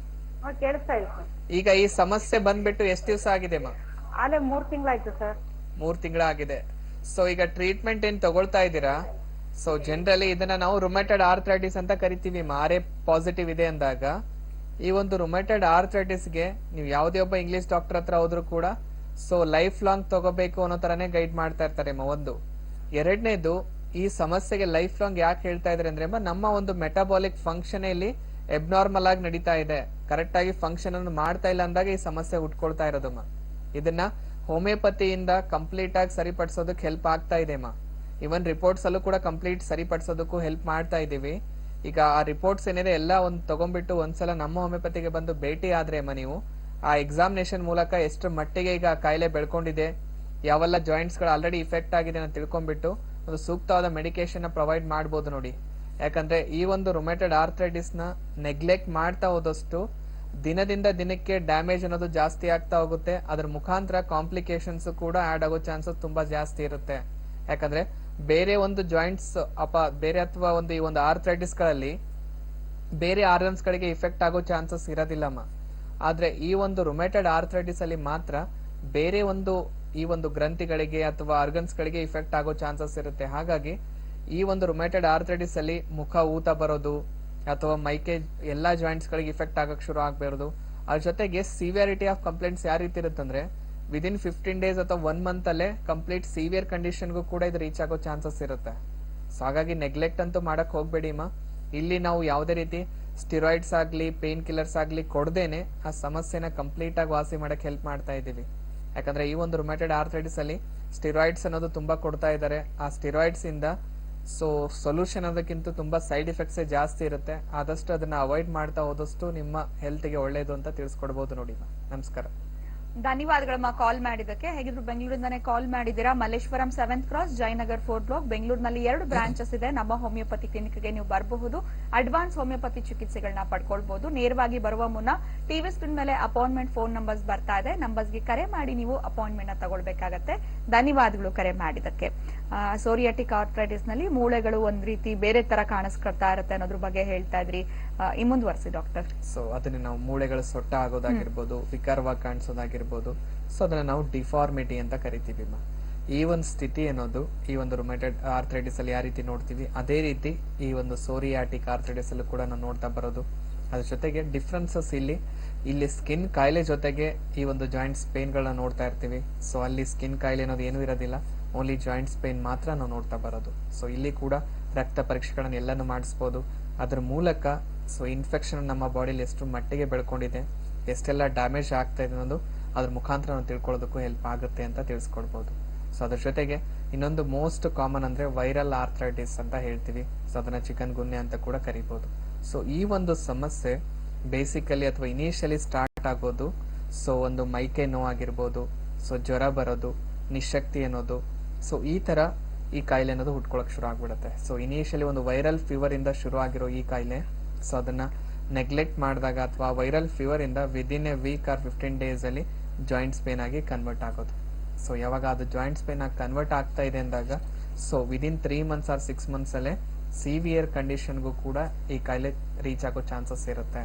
ಕೇಳಿಸ್ತಾ ಇದೆ ಸರ್. ಈಗ ಈ ಸಮಸ್ಯೆ ಬಂದ್ಬಿಟ್ಟು ಎಷ್ಟು ದಿವಸ ಆಗಿದೆಮ್ಮ? ಆಲೆ 3 ತಿಂಗಳಾಯ್ತು ಸರ್. 3 ತಿಂಗಳಾಗಿದೆ. ಸೊ ಈಗ ಟ್ರೀಟ್ಮೆಂಟ್ ಏನ್ ತಗೊಳ್ತಾ ಇದ್ದೀರಾ? ಸೊ ಜನರಲಿ ಇದನ್ನ ನಾವು ರುಮೆಟೆಡ್ ಆರ್ಥರೈಟಿಸ್ ಅಂತ ಕರಿತೀವಿ. RA ಪಾಸಿಟಿವ್ ಇದೆ ಅಂದಾಗ ಈ ಒಂದು ರುಮೆಟೆಡ್ ಆರ್ಥರೈಟಿಸ್ಗೆ ನೀವು ಯಾವುದೇ ಒಬ್ಬ ಇಂಗ್ಲಿಷ್ ಡಾಕ್ಟರ್ ಹತ್ರ ಹೋದ್ರು ಕೂಡ ಸೊ ಲೈಫ್ ಲಾಂಗ್ ತಗೋಬೇಕು ಅನ್ನೋ ತರನೇ ಗೈಡ್ ಮಾಡ್ತಾ ಇರ್ತಾರೆ. ಒಂದು ಎರಡನೇದು, ಈ ಸಮಸ್ಯೆಗೆ ಲೈಫ್ ಲಾಂಗ್ ಯಾಕೆ ಹೇಳ್ತಾ ಇದ್ರೆ ಅಂದ್ರೆ ನಮ್ಮ ಒಂದು ಮೆಟಾಬಾಲಿಕ್ ಫಂಕ್ಷನ್ ಇಲ್ಲಿ ಎಬ್ನಾರ್ಮಲ್ ಆಗಿ ನಡೀತಾ ಇದೆ, ಕರೆಕ್ಟ್ ಆಗಿ ಫಂಕ್ಷನ್ ಅನ್ನು ಮಾಡ್ತಾ ಇಲ್ಲ ಅಂದಾಗ ಈ ಸಮಸ್ಯೆ ಹುಟ್ಕೊಳ್ತಾ ಇರೋದಮ್ಮ. ಇದನ್ನ ಹೋಮಿಯೋಪತಿಯಿಂದ ಕಂಪ್ಲೀಟ್ ಆಗಿ ಸರಿಪಡಿಸೋದಕ್ಕೆ ಹೆಲ್ಪ್ ಆಗ್ತಾ ಇದೆ ಇವನ್ ರಿಪೋರ್ಟ್ಸ್ ಅಲ್ಲೂ ಕೂಡ ಕಂಪ್ಲೀಟ್ ಸರಿಪಡಿಸೋದಕ್ಕೂ ಹೆಲ್ಪ್ ಮಾಡ್ತಾ ಇದೀವಿ. ಈಗ ಆ ರಿಪೋರ್ಟ್ಸ್ ಏನಿದೆ ಎಲ್ಲ ಒಂದು ತಗೊಂಡ್ಬಿಟ್ಟು ಒಂದ್ಸಲ ನಮ್ಮ ಹೋಮಿಯೋಪತಿಗೆ ಬಂದು ಭೇಟಿ ಆದ್ರೆ ನೀವು ಆ ಎಕ್ಸಾಮಿನೇಷನ್ ಮೂಲಕ ಎಷ್ಟು ಮಟ್ಟಿಗೆ ಈಗ ಕಾಯಿಲೆ ಬೆಳ್ಕೊಂಡಿದೆ, ಯಾವೆಲ್ಲ ಜಾಯಿಂಟ್ಸ್ ಗಳು ಆಲ್ರೆಡಿ ಇಫೆಕ್ಟ್ ಆಗಿದೆ ಅಂತ ತಿಳ್ಕೊಂಡ್ಬಿಟ್ಟು ಒಂದು ಸೂಕ್ತವಾದ ಮೆಡಿಕೇಶನ್ ಪ್ರೊವೈಡ್ ಮಾಡಬಹುದು ನೋಡಿ. ಯಾಕಂದ್ರೆ ಈ ಒಂದು ರುಮೆಟೆಡ್ ಆರ್ಥರೈಟಿಸ್ ನ ನೆಗ್ಲೆಕ್ಟ್ ಮಾಡ್ತಾ ಹೋದಷ್ಟು ದಿನದಿಂದ ದಿನಕ್ಕೆ ಡ್ಯಾಮೇಜ್ ಅನ್ನೋದು ಜಾಸ್ತಿ ಆಗ್ತಾ ಹೋಗುತ್ತೆ. ಅದ್ರ ಮುಖಾಂತರ ಕಾಂಪ್ಲಿಕೇಶನ್ಸ್ ಕೂಡ ಆಡ್ ಆಗೋ ಚಾನ್ಸಸ್ ತುಂಬಾ ಜಾಸ್ತಿ ಇರುತ್ತೆ. ಯಾಕಂದ್ರೆ ಬೇರೆ ಒಂದು ಜಾಯಿಂಟ್ಸ್ ಬೇರೆ ಅಥವಾ ಒಂದು ಈ ಒಂದು ಆರ್ಥರೈಟಿಸ್ ಗಳಲ್ಲಿ ಬೇರೆ ಆರ್ಗನ್ಸ್ ಗಳಿಗೆ ಇಫೆಕ್ಟ್ ಆಗೋ ಚಾನ್ಸಸ್ ಇರೋದಿಲ್ಲಮ್ಮ. ಆದ್ರೆ ಈ ಒಂದು ರುಮೆಟೆಡ್ ಆರ್ಥರೈಟಿಸ್ ಅಲ್ಲಿ ಮಾತ್ರ ಬೇರೆ ಒಂದು ಈ ಒಂದು ಗ್ರಂಥಿಗಳಿಗೆ ಅಥವಾ ಆರ್ಗನ್ಸ್ ಗಳಿಗೆ ಇಫೆಕ್ಟ್ ಆಗೋ ಚಾನ್ಸಸ್ ಇರುತ್ತೆ. ಹಾಗಾಗಿ ಈ ಒಂದು ರುಮೆಟೆಡ್ ಆರ್ಥ್ರೈಟಿಸ್ ಅಲ್ಲಿ ಮುಖ ಊತ ಬರೋದು ಅಥವಾ ಮೈಕೆ ಎಲ್ಲಾ ಜಾಯಿಂಟ್ಸ್ ಗಳಿಗೆ ಇಫೆಕ್ಟ್ ಆಗಕ್ ಶುರು ಆಗ್ಬಾರ್ದು. ಅದ್ರ ಜೊತೆಗೆ ಸಿವಿಯಾರಿಟಿ ಆಫ್ ಕಂಪ್ಲೇಂಟ್ಸ್ ಯಾವ ರೀತಿ ಇರುತ್ತಂದ್ರೆ ವಿದಿನ್ 15 ಡೇಸ್ ಅಥವಾ 1 ಮಂತ್ ಅಲ್ಲೇ ಕಂಪ್ಲೀಟ್ ಸಿವಿಯರ್ ಕಂಡೀಷನ್ಗೂ ಕೂಡ ಇದು ರೀಚ್ ಆಗೋ ಚಾನ್ಸಸ್ ಇರುತ್ತೆ. ಸೊ ಹಾಗಾಗಿ ನೆಗ್ಲೆಕ್ಟ್ ಅಂತೂ ಮಾಡಕ್ ಹೋಗ್ಬೇಡಿ ಮಾ. ಇಲ್ಲಿ ನಾವು ಯಾವುದೇ ರೀತಿ ಸ್ಟಿರಾಯ್ಡ್ಸ್ ಆಗ್ಲಿ ಪೇನ್ ಕಿಲ್ಲರ್ಸ್ ಆಗ್ಲಿ ಕೊಡ್ದೇನೆ ಆ ಸಮಸ್ಯೆನ ಕಂಪ್ಲೀಟ್ ಆಗಿ ವಾಸಿ ಮಾಡಕ್ ಹೆಲ್ಪ್ ಮಾಡ್ತಾ ಇದೀವಿ. ಯಾಕಂದ್ರೆ ಈ ಒಂದು ರುಮೆಟೆಡ್ ಆರ್ಥ್ರೈಟಿಸ್ ಅಲ್ಲಿ ಸ್ಟಿರಾಯ್ಡ್ಸ್ ಅನ್ನೋದು ತುಂಬಾ ಕೊಡ್ತಾ ಇದ್ದಾರೆ. ಆ ಸ್ಟಿರಾಯ್ಡ್ಸ್ ಇಂದ ಸೊ ಸೊಲ್ಯೂಷನ್ ಅದಕ್ಕಿಂತ ತುಂಬಾ ಸೈಡ್ ಎಫೆಕ್ಟ್ಸ್ ಜಾಸ್ತಿ ಇರುತ್ತೆ. ಆದಷ್ಟು ಅದನ್ನ ಅವಾಯ್ಡ್ ಮಾಡ್ತಾ ಹೋದಷ್ಟು ನಿಮ್ಮ ಹೆಲ್ತ್ಗೆ ಒಳ್ಳೇದು ಅಂತ ತಿಳಿಸ್ಕೊಡ್ಬೋದು ನೋಡಿ. ನಮಸ್ಕಾರ. ಧನ್ಯವಾದಗಳಮ್ಮ ಕಾಲ್ ಮಾಡಿದ್ದಕ್ಕೆ. ಹೇಗಿದ್ರು ಬೆಂಗಳೂರಿಂದಾನೇ ಕಾಲ್ ಮಾಡಿದ್ದೀರಾ. Malleshwaram 7th cross, Jayanagar 4th block, ಬೆಂಗಳೂರಿನಲ್ಲಿ 2 ಬ್ರಾಂಚಸ್ ಇದೆ. ನಮ್ಮ ಹೋಮಿಯೋಪತಿ ಕ್ಲಿನಿಕ್ಗೆ ನೀವು ಬರಬಹುದು. ಅಡ್ವಾನ್ಸ್ ಹೋಮಿಯೋಪತಿ ಚಿಕಿತ್ಸೆಗಳನ್ನ ಪಡ್ಕೊಳ್ಬಹುದು. ನೇರವಾಗಿ ಬರುವ ಮುನ್ನ ಟಿವಿ ಸ್ಕ್ರೀನ್ ಮೇಲೆ ಅಪಾಯಿಂಟ್ಮೆಂಟ್ ಫೋನ್ ನಂಬರ್ಸ್ ಬರ್ತಾ ಇದೆ. ನಂಬರ್ಸ್ಗೆ ಕರೆ ಮಾಡಿ ನೀವು ಅಪಾಯಿಂಟ್ಮೆಂಟ್ ನ ತಗೊಳ್ಬೇಕಾಗತ್ತೆ. ಧನ್ಯವಾದಗಳು ಕರೆ ಮಾಡಿದ್ದಕ್ಕೆ. ಸೋರಿಯಾಟಿಕ್ ಆರ್ಥ್ರೈಟಿಸ್ ನಲ್ಲಿ ಮೂಳೆಗಳು ಒಂದ್ ರೀತಿ ಬೇರೆ ತರ ಕಾಣಿಸ್ಕೊಳ್ತಾ ಇರುತ್ತೆ ಅನ್ನೋದ್ರ ಬಗ್ಗೆ ಹೇಳ್ತಾ ಇದ್ರಿ. ಈ ಮುಂದುವರಿಸಿ ಡಾಕ್ಟರ್. ಸೊ ಅದನ್ನ ನಾವು ಮೂಳೆಗಳು ಸೊಟ್ಟ ಆಗೋದಾಗಿರ್ಬೋದು, ವಿಕಾರವಾಗಿ ಕಾಣಿಸೋದಾಗಿರ್ಬೋದು, ಸೊ ಅದನ್ನ ನಾವು ಡಿಫಾರ್ಮಿಟಿ ಅಂತ ಕರಿತೀವಿ. ಈ ಒಂದು ಸ್ಥಿತಿ ಅನ್ನೋದು ಈ ಒಂದು ರುಮೆಟೆಡ್ ಆರ್ಥ್ರೈಟಿಸ್ ಅಲ್ಲಿ ಯಾವ ರೀತಿ ನೋಡ್ತೀವಿ ಅದೇ ರೀತಿ ಈ ಒಂದು ಸೋರಿಯಾಟಿಕ್ ಆರ್ಥ್ರೈಟಿಸ್ ಅಲ್ಲೂ ಕೂಡ ನಾವು ನೋಡ್ತಾ ಬರೋದು. ಅದ್ರ ಜೊತೆಗೆ ಡಿಫ್ರೆನ್ಸಸ್ ಇಲ್ಲಿ ಸ್ಕಿನ್ ಕಾಯಿಲೆ ಜೊತೆಗೆ ಈ ಒಂದು ಜಾಯಿಂಟ್ಸ್ ಪೇನ್ ಗಳನ್ನ ನೋಡ್ತಾ ಇರ್ತೀವಿ. ಸೊ ಅಲ್ಲಿ ಸ್ಕಿನ್ ಕಾಯಿಲೆ ಅನ್ನೋದು ಏನೂ ಇರೋದಿಲ್ಲ, ಓನ್ಲಿ ಜಾಯಿಂಟ್ಸ್ ಪೇನ್ ಮಾತ್ರ ನಾವು ನೋಡ್ತಾ ಬರೋದು. ಸೊ ಇಲ್ಲಿ ಕೂಡ ರಕ್ತ ಪರೀಕ್ಷೆಗಳನ್ನ ಎಲ್ಲಾನು ಮಾಡಿಸ್ಬೋದು. ಅದ್ರ ಮೂಲಕ ಸೊ ಇನ್ಫೆಕ್ಷನ್ ನಮ್ಮ ಬಾಡಿಲಿ ಎಷ್ಟು ಮಟ್ಟಿಗೆ ಬೆಳ್ಕೊಂಡಿದೆ, ಎಷ್ಟೆಲ್ಲ ಡ್ಯಾಮೇಜ್ ಆಗ್ತಾ ಇದೆ ಅನ್ನೋದು ಅದ್ರ ಮುಖಾಂತರ ನಾವು ತಿಳ್ಕೊಳ್ಳೋದಕ್ಕೂ ಹೆಲ್ಪ್ ಆಗುತ್ತೆ ಅಂತ ತಿಳಿಸ್ಕೊಡ್ಬೋದು. ಸೊ ಅದ್ರ ಜೊತೆಗೆ ಇನ್ನೊಂದು ಮೋಸ್ಟ್ ಕಾಮನ್ ಅಂದ್ರೆ ವೈರಲ್ ಆರ್ಥ್ರೈಟಿಸ್ ಅಂತ ಹೇಳ್ತೀವಿ. ಸೊ ಅದನ್ನ ಚಿಕನ್ ಗುನ್ಯಾ ಅಂತ ಕೂಡ ಕರಿಬಹುದು. ಸೊ ಈ ಒಂದು ಸಮಸ್ಯೆ ಬೇಸಿಕಲಿ ಅಥವಾ ಇನಿಷಿಯಲಿ ಸ್ಟಾರ್ಟ್ ಆಗೋದು ಸೊ ಒಂದು ಮೈಕೈ ನೋವಾಗಿರ್ಬೋದು, ಸೊ ಜ್ವರ ಬರೋದು, ನಿಶಕ್ತಿ ಅನ್ನೋದು, ಸೊ ಈ ತರ ಈ ಕಾಯಿಲೆ ಅನ್ನೋದು ಹುಟ್ಕೊಳಕ್ ಶುರು ಆಗ್ಬಿಡುತ್ತೆ. ಸೊ ಇನಿಷಿಯಲಿ ಒಂದು ವೈರಲ್ ಫೀವರ್ ಇಂದ ಶುರು ಆಗಿರೋ ಈ ಕಾಯಿಲೆ ಸೊ ಅದನ್ನ ನೆಗ್ಲೆಕ್ಟ್ ಮಾಡಿದಾಗ ಅಥವಾ ವೈರಲ್ ಫೀವರ್ ಇಂದ within a week or 15 days ಅಲ್ಲಿ ಜಾಯಿಂಟ್ಸ್ ಪೇನ್ ಆಗಿ ಕನ್ವರ್ಟ್ ಆಗೋದು. ಸೊ ಯಾವಾಗ ಅದು ಜಾಯಿಂಟ್ಸ್ ಪೇನ್ ಆಗಿ ಕನ್ವರ್ಟ್ ಆಗ್ತಾ ಇದೆ ಅಂದಾಗ so within 3 months or 6 months ಅಲ್ಲೇ ಸಿವಿಯರ್ ಕಂಡೀಷನ್ಗೂ ಕೂಡ ಈ ಕಾಯಿಲೆ ರೀಚ್ ಆಗೋ ಚಾನ್ಸಸ್ ಇರುತ್ತೆ.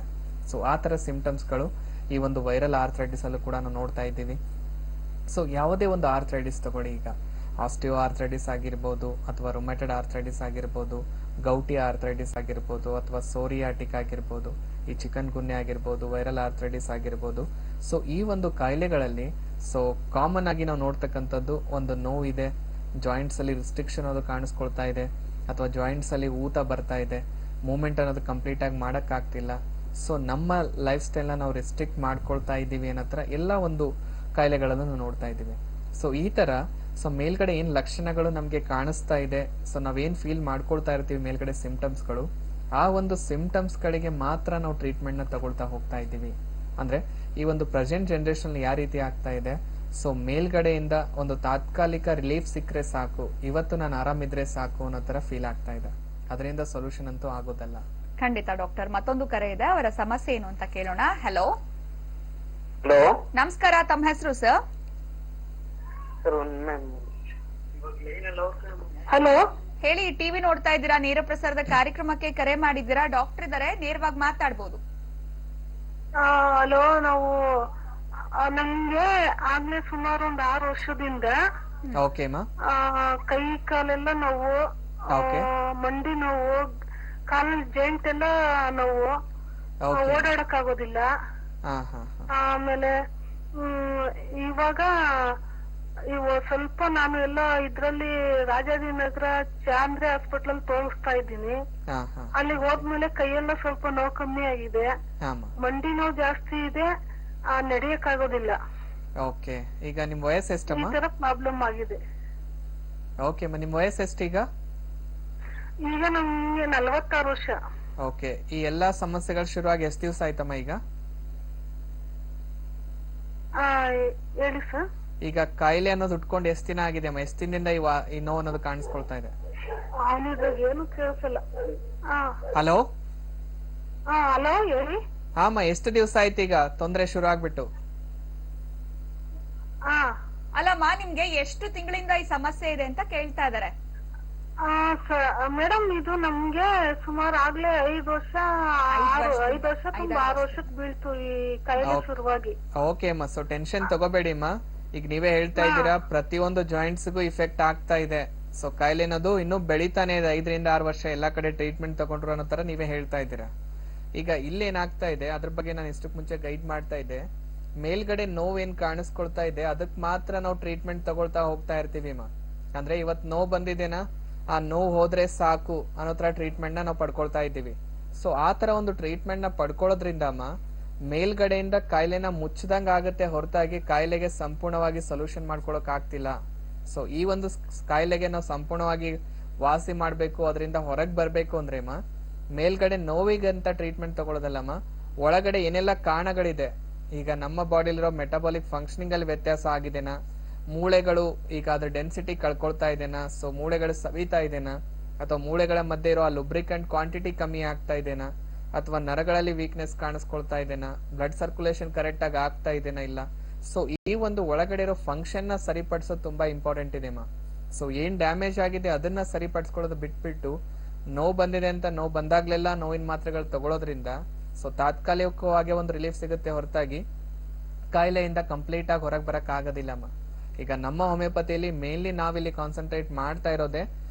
ಸೊ ಆ ತರ ಸಿಂಪ್ಟಮ್ಸ್ಗಳು ಈ ಒಂದು ವೈರಲ್ ಆರ್ಥ್ರೈಟಿಸ್ ಅಲ್ಲೂ ಕೂಡ ನಾವು ನೋಡ್ತಾ ಇದ್ದೀವಿ. ಸೊ ಯಾವುದೇ ಒಂದು ಆರ್ಥ್ರೈಟಿಸ್ ತಗೊಳ್ಳಿ, ಈಗ ಆಸ್ಟಿಯೋ ಆರ್ಥ್ರೈಟಿಸ್ ಆಗಿರ್ಬೋದು ಅಥವಾ ರುಮೆಟೆಡ್ ಆರ್ಥ್ರೈಟಿಸ್ ಆಗಿರ್ಬೋದು, ಗೌಟಿ ಆರ್ಥ್ರೈಟಿಸ್ ಆಗಿರ್ಬೋದು ಅಥವಾ ಸೋರಿಯಾಟಿಕ್ ಆಗಿರ್ಬೋದು, ಈ ಚಿಕನ್ ಗುನ್ಯಾ ಆಗಿರ್ಬೋದು, ವೈರಲ್ ಆರ್ಥ್ರೈಟಿಸ್ ಆಗಿರ್ಬೋದು. ಸೊ ಈ ಒಂದು ಕಾಯಿಲೆಗಳಲ್ಲಿ ಸೊ ಕಾಮನ್ ಆಗಿ ನಾವು ನೋಡ್ತಕ್ಕಂಥದ್ದು ಒಂದು ನೋವಿದೆ, ಜಾಯಿಂಟ್ಸ್ ಅಲ್ಲಿ ರಿಸ್ಟ್ರಿಕ್ಷನ್ ಅನ್ನೋದು ಕಾಣಿಸ್ಕೊಳ್ತಾ ಇದೆ, ಅಥವಾ ಜಾಯಿಂಟ್ಸ್ ಅಲ್ಲಿ ಊತ ಬರ್ತಾ ಇದೆ, ಮೂವ್ಮೆಂಟ್ ಅನ್ನೋದು ಕಂಪ್ಲೀಟ್ ಆಗಿ ಮಾಡಕ್ ಆಗ್ತಿಲ್ಲ. ಸೊ ನಮ್ಮ ಲೈಫ್ ಸ್ಟೈಲ್ ನ ನಾವು ರೆಸ್ಟ್ರಿಕ್ಟ್ ಮಾಡ್ಕೊಳ್ತಾ ಇದ್ದೀವಿ ಅನ್ನೋ ಎಲ್ಲ ಒಂದು ಕಾಯಿಲೆಗಳನ್ನು ನಾವು ನೋಡ್ತಾ ಇದ್ದೀವಿ. ಸೊ ಈ ತರ ಸೊ ಮೇಲ್ಗಡೆ ಏನ್ ಲಕ್ಷಣಗಳು ನಮ್ಗೆ ಕಾಣಿಸ್ತಾ ಇದೆ, ಸೊ ನಾವೇನ್ ಫೀಲ್ ಮಾಡ್ಕೊಳ್ತಾ ಇರ್ತೀವಿ ಮೇಲ್ಗಡೆ ಸಿಂಪ್ಟಮ್ಸ್ಗಳು, ಆ ಒಂದು ಸಿಂಪ್ಟಮ್ಸ್ ಗಳಿಗೆ ಮಾತ್ರ ನಾವು ಟ್ರೀಟ್ಮೆಂಟ್ ನ ತಗೊಳ್ತಾ ಹೋಗ್ತಾ ಇದ್ದೀವಿ. ಅಂದ್ರೆ ಈ ಒಂದು ಪ್ರೆಸೆಂಟ್ ಜನರೇಷನ್ ಯಾವ ರೀತಿ ಆಗ್ತಾ ಇದೆ, ಸೊ ಮೇಲ್ಗಡೆಯಿಂದ ಒಂದು ತಾತ್ಕಾಲಿಕ ರಿಲೀಫ್ ಸಿಕ್ಕರೆ ಸಾಕು, ಇವತ್ತು ನಾನು ಆರಾಮಿದ್ರೆ ಸಾಕು ಅನ್ನೋ ತರ ಫೀಲ್ ಆಗ್ತಾ ಇದೆ. ಅದರಿಂದ ಸೊಲ್ಯೂಷನ್ ಅಂತೂ ಆಗೋದಲ್ಲ. ಖಂಡಿತ ಡಾಕ್ಟರ್. ಮತ್ತೊಂದು ಕರೆ ಇದೆ, ಅವರ ಸಮಸ್ಯೆ ಏನು ಅಂತ ಕೇಳೋಣ. ಹಲೋ ಹಲೋ ನಮಸ್ಕಾರ, ತಮ್ಮ ಹೆಸರು ಸರ್? ಹಲೋ ಹೇಳಿ. ಟಿವಿ ನೋಡ್ತಾ ಇದ್ದೀರಾ? ನೇರ ಪ್ರಸಾರದ ಕಾರ್ಯಕ್ರಮಕ್ಕೆ ಕರೆ ಮಾಡಿದ್ದೀರಾ. ಡಾಕ್ಟರ್ ಇದಾರೆ, ನೇರವಾಗಿ ಮಾತಾಡ್ಬೋದು. ಹಲೋ, ನಾವು ನಮ್ಗೆ ಆಗ್ಲೇ ಸುಮಾರು ಒಂದ್ 6 ವರ್ಷದಿಂದ ಓಕೆ ಮಾ. ಕೈ ಕಾಲೆಲ್ಲ ನೋವು, Okay. ಮಂಡಿ ನೋವು, ಕಾಲಲ್ಲಿ ಜಾಯಿಂಟ್ ಎಲ್ಲ ನೋವು, Okay. ಓಡಾಡಕ್ ಆಗೋದಿಲ್ಲ. ಹಾ ಹಾ ಹಾ. ಆಮೇಲೆ ಇವಾಗ ಸ್ವಲ್ಪ ನಾನು ಎಲ್ಲ ಇದ್ರಲ್ಲಿ ರಾಜಾಜಿನಗರ ಚಾಂದ್ರೆ ಹಾಸ್ಪಿಟಲ್ ಅಲ್ಲಿ ತೋರಿಸ್ತಾ ಇದ್ದೀನಿ. ಹಾ ಹಾ ಅಲ್ಲಿ ಹೋದ್ಮೇಲೆ ಕೈಯೆಲ್ಲ ಸ್ವಲ್ಪ ನೋವು ಕಮ್ಮಿ ಆಗಿದೆ, ಹಾ ಮಾ. ಮಂಡಿ ನೋವು ಜಾಸ್ತಿ ಇದೆ, ನಡಿಯಕ್ ಆಗೋದಿಲ್ಲ. ಓಕೆ, ಈಗ ನಿಮ್ ವಯಸ್ಸು ಈ ಎಷ್ಟಮ್ಮ? ತರ ಪ್ರಾಬ್ಲಮ್ ಆಗಿದೆ. ಓಕೆ ಮಾ, ನಿಮ್ ವಯಸ್ಸು ಎಷ್ಟೀಗ? ಈಗ ನಮ್ಗೆ 46 ವರ್ಷ. ಓಕೆ, ಈ ಎಲ್ಲಾ ಸಮಸ್ಯೆಗಳು ಶುರುವಾಗಿ ಎಷ್ಟು ದಿವಸ ಆಯ್ತಮ್ಮ ಈಗ? ಹೇಳಿ ಸರ್. ಈಗ ಕಾಯಿಲೆ ಅನ್ನೋದು ಉಟ್ಕೊಂಡು ಎಷ್ಟು ದಿನ ಆಗಿದೆ ಅಮ್ಮ? ಎಷ್ಟು ದಿನದಿಂದ ಈ ನೋವು ಅನ್ನೋದು ಕಾಣಿಸ್ಕೊಳ್ತಾ ಇದೆ? ಅವನಿದಾಗ ಏನು ಕೇಳಿಸಲ್ಲ. ಹಲೋ ಹಲೋ ಹೇಳಿ. ಹಾಮ್ಮ, ಎಷ್ಟು ದಿವಸ ಆಯ್ತು ಈಗ ತೊಂದ್ರೆ ಶುರು ಆಗ್ಬಿಟ್ಟು? ಅಲ್ಲಮ್ಮ, ನಿಮ್ಗೆ ಎಷ್ಟು ತಿಂಗಳಿಂದ ಈ ಸಮಸ್ಯೆ ಇದೆ ಅಂತ ಕೇಳ್ತಾ ಇದಾರೆ. ಮೇಡಮ್, ಇದು ನಮ್ಗೆ ಸುಮಾರು ಆಗ್ಲೇ 5 ವರ್ಷ 5 ವರ್ಷ ತುಂಬ 6 ವರ್ಷಕ್ಕೆ ಬೀಳ್ತು ಈ ಕಾಯಿಲೆ ಶುರುವಾಗಿ. ಓಕೆ ಅಮ್ಮ, ಸೊ ಟೆನ್ಷನ್ ತಗೋಬೇಡಿ ಅಮ್ಮ. ಈಗ ನೀವೇ ಹೇಳ್ತಾ ಇದ್ದೀರಾ ಪ್ರತಿಯೊಂದು ಜಾಯಿಂಟ್ಸ್ಗೂ ಇಫೆಕ್ಟ್ ಆಗ್ತಾ ಇದೆ. ಸೊ ಕಾಯಿಲೆ ಅನ್ನೋದು ಇನ್ನೂ ಬೆಳಿತಾನೆ ಇದೆ, 5 ರಿಂದ 6 ವರ್ಷ ಎಲ್ಲಾ ಕಡೆ ಟ್ರೀಟ್ಮೆಂಟ್ ತಗೊಂಡ್ರು ಅನ್ನೋ ತರ ನೀವೇ ಹೇಳ್ತಾ ಇದ್ದೀರಾ. ಈಗ ಇಲ್ಲೇನಾಗ್ತಾ ಇದೆ ಅದ್ರ ಬಗ್ಗೆ ನಾನು ಇಷ್ಟಕ್ಕೆ ಮುಂಚೆ ಗೈಡ್ ಮಾಡ್ತಾ ಇದ್ದೆ. ಮೇಲ್ಗಡೆ ನೋವೇನ್ ಕಾಣಿಸ್ಕೊಳ್ತಾ ಇದೆ ಅದಕ್ಕೆ ಮಾತ್ರ ನಾವು ಟ್ರೀಟ್ಮೆಂಟ್ ತಗೊಳ್ತಾ ಹೋಗ್ತಾ ಇರ್ತೀವಿ ಅಂದ್ರೆ ಇವತ್ ನೋವು ಬಂದಿದೆನಾ, ಆ ನೋವು ಹೋದ್ರೆ ಸಾಕು ಅನ್ನೋ ತರ ಟ್ರೀಟ್ಮೆಂಟ್ ನ ನಾವು ಪಡ್ಕೊಳ್ತಾ ಇದ್ದೀವಿ. ಸೊ ಆ ತರ ಒಂದು ಟ್ರೀಟ್ಮೆಂಟ್ ನ ಪಡ್ಕೊಳ್ಳೋದ್ರಿಂದ ಮೇಲ್ಗಡೆಯಿಂದ ಕಾಯಿಲೆನ ಮುಚ್ಚದಂಗ ಆಗತ್ತೆ ಹೊರತಾಗಿ ಕಾಯಿಲೆಗೆ ಸಂಪೂರ್ಣವಾಗಿ ಸೊಲ್ಯೂಷನ್ ಮಾಡ್ಕೊಳಕ್ ಆಗ್ತಿಲ್ಲ. ಸೊ ಈ ಒಂದು ಕಾಯಿಲೆಗೆ ನಾವು ಸಂಪೂರ್ಣವಾಗಿ ವಾಸಿ ಮಾಡ್ಬೇಕು, ಅದರಿಂದ ಹೊರಗೆ ಬರ್ಬೇಕು ಅಂದ್ರೆ ಮೇಲ್ಗಡೆ ನೋವಿಗಂತ ಟ್ರೀಟ್ಮೆಂಟ್ ತಗೊಳ್ಳೋದಲ್ಲಮ್ಮ, ಒಳಗಡೆ ಏನೆಲ್ಲ ಕಾರಣಗಳಿದೆ, ಈಗ ನಮ್ಮ ಬಾಡಿಲಿರೋ ಮೆಟಬಾಲಿಕ್ ಫಂಕ್ಷನಿಂಗ್ ಅಲ್ಲಿ ವ್ಯತ್ಯಾಸ ಆಗಿದೆನಾ, ಮೂಳೆಗಳು ಈಗ ಅದ್ರ ಡೆನ್ಸಿಟಿ ಕಳ್ಕೊಳ್ತಾ ಇದೆನಾ, ಸೊ ಮೂಳೆಗಳು ಸವಿತಾ ಇದೆನಾ, ಅಥವಾ ಮೂಳೆಗಳ ಮಧ್ಯೆ ಇರೋ ಆ ಲುಬ್ರಿಕೆಂಟ್ ಕ್ವಾಂಟಿಟಿ ಕಮ್ಮಿ ಆಗ್ತಾ ಇದೆನಾ, ಅಥವಾ ನರಗಳಲ್ಲಿ ವೀಕ್ನೆಸ್ ಕಾಣಿಸ್ಕೊಳ್ತಾ ಇದೆನಾ, ಬ್ಲಡ್ ಸರ್ಕ್ಯುಲೇಷನ್ ಕರೆಕ್ಟ್ ಆಗಿ ಆಗ್ತಾ ಇದೆನಾ ಇಲ್ಲ. ಸೊ ಈ ಒಂದು ಒಳಗಡೆ ಇರೋ ಫಂಕ್ಷನ್ ನ ಸರಿಪಡಿಸೋದು ತುಂಬಾ ಇಂಪಾರ್ಟೆಂಟ್ ಇದೆ ಸೊ ಏನ್ ಡ್ಯಾಮೇಜ್ ಆಗಿದೆ ಅದನ್ನ ಸರಿಪಡಿಸ್ಕೊಳ್ಳೋದು ಬಿಟ್ಬಿಟ್ಟು ನೋವು ಬಂದಿದೆ ಅಂತ ನೋವು ಬಂದಾಗ್ಲೆಲ್ಲ ನೋವಿನ ಮಾತ್ರೆಗಳು ತಗೊಳ್ಳೋದ್ರಿಂದ ಸೊ ತಾತ್ಕಾಲಿಕವಾಗಿ ಒಂದು ರಿಲೀಫ್ ಸಿಗುತ್ತೆ ಹೊರತಾಗಿ ಕಾಯಿಲೆಯಿಂದ ಕಂಪ್ಲೀಟ್ ಆಗಿ ಹೊರಗೆ ಬರಕ್ ಆಗೋದಿಲ್ಲಮ್ಮ. ಈಗ ನಮ್ಮ ಹೋಮಿಯೋಪತಿಯಲ್ಲಿ ಮೇನ್ಲಿ ನಾವಿಲ್ಲಿ ಕಾನ್ಸಂಟ್ರೇಟ್ ಮಾಡ್ತಾ ಇರೋದೇ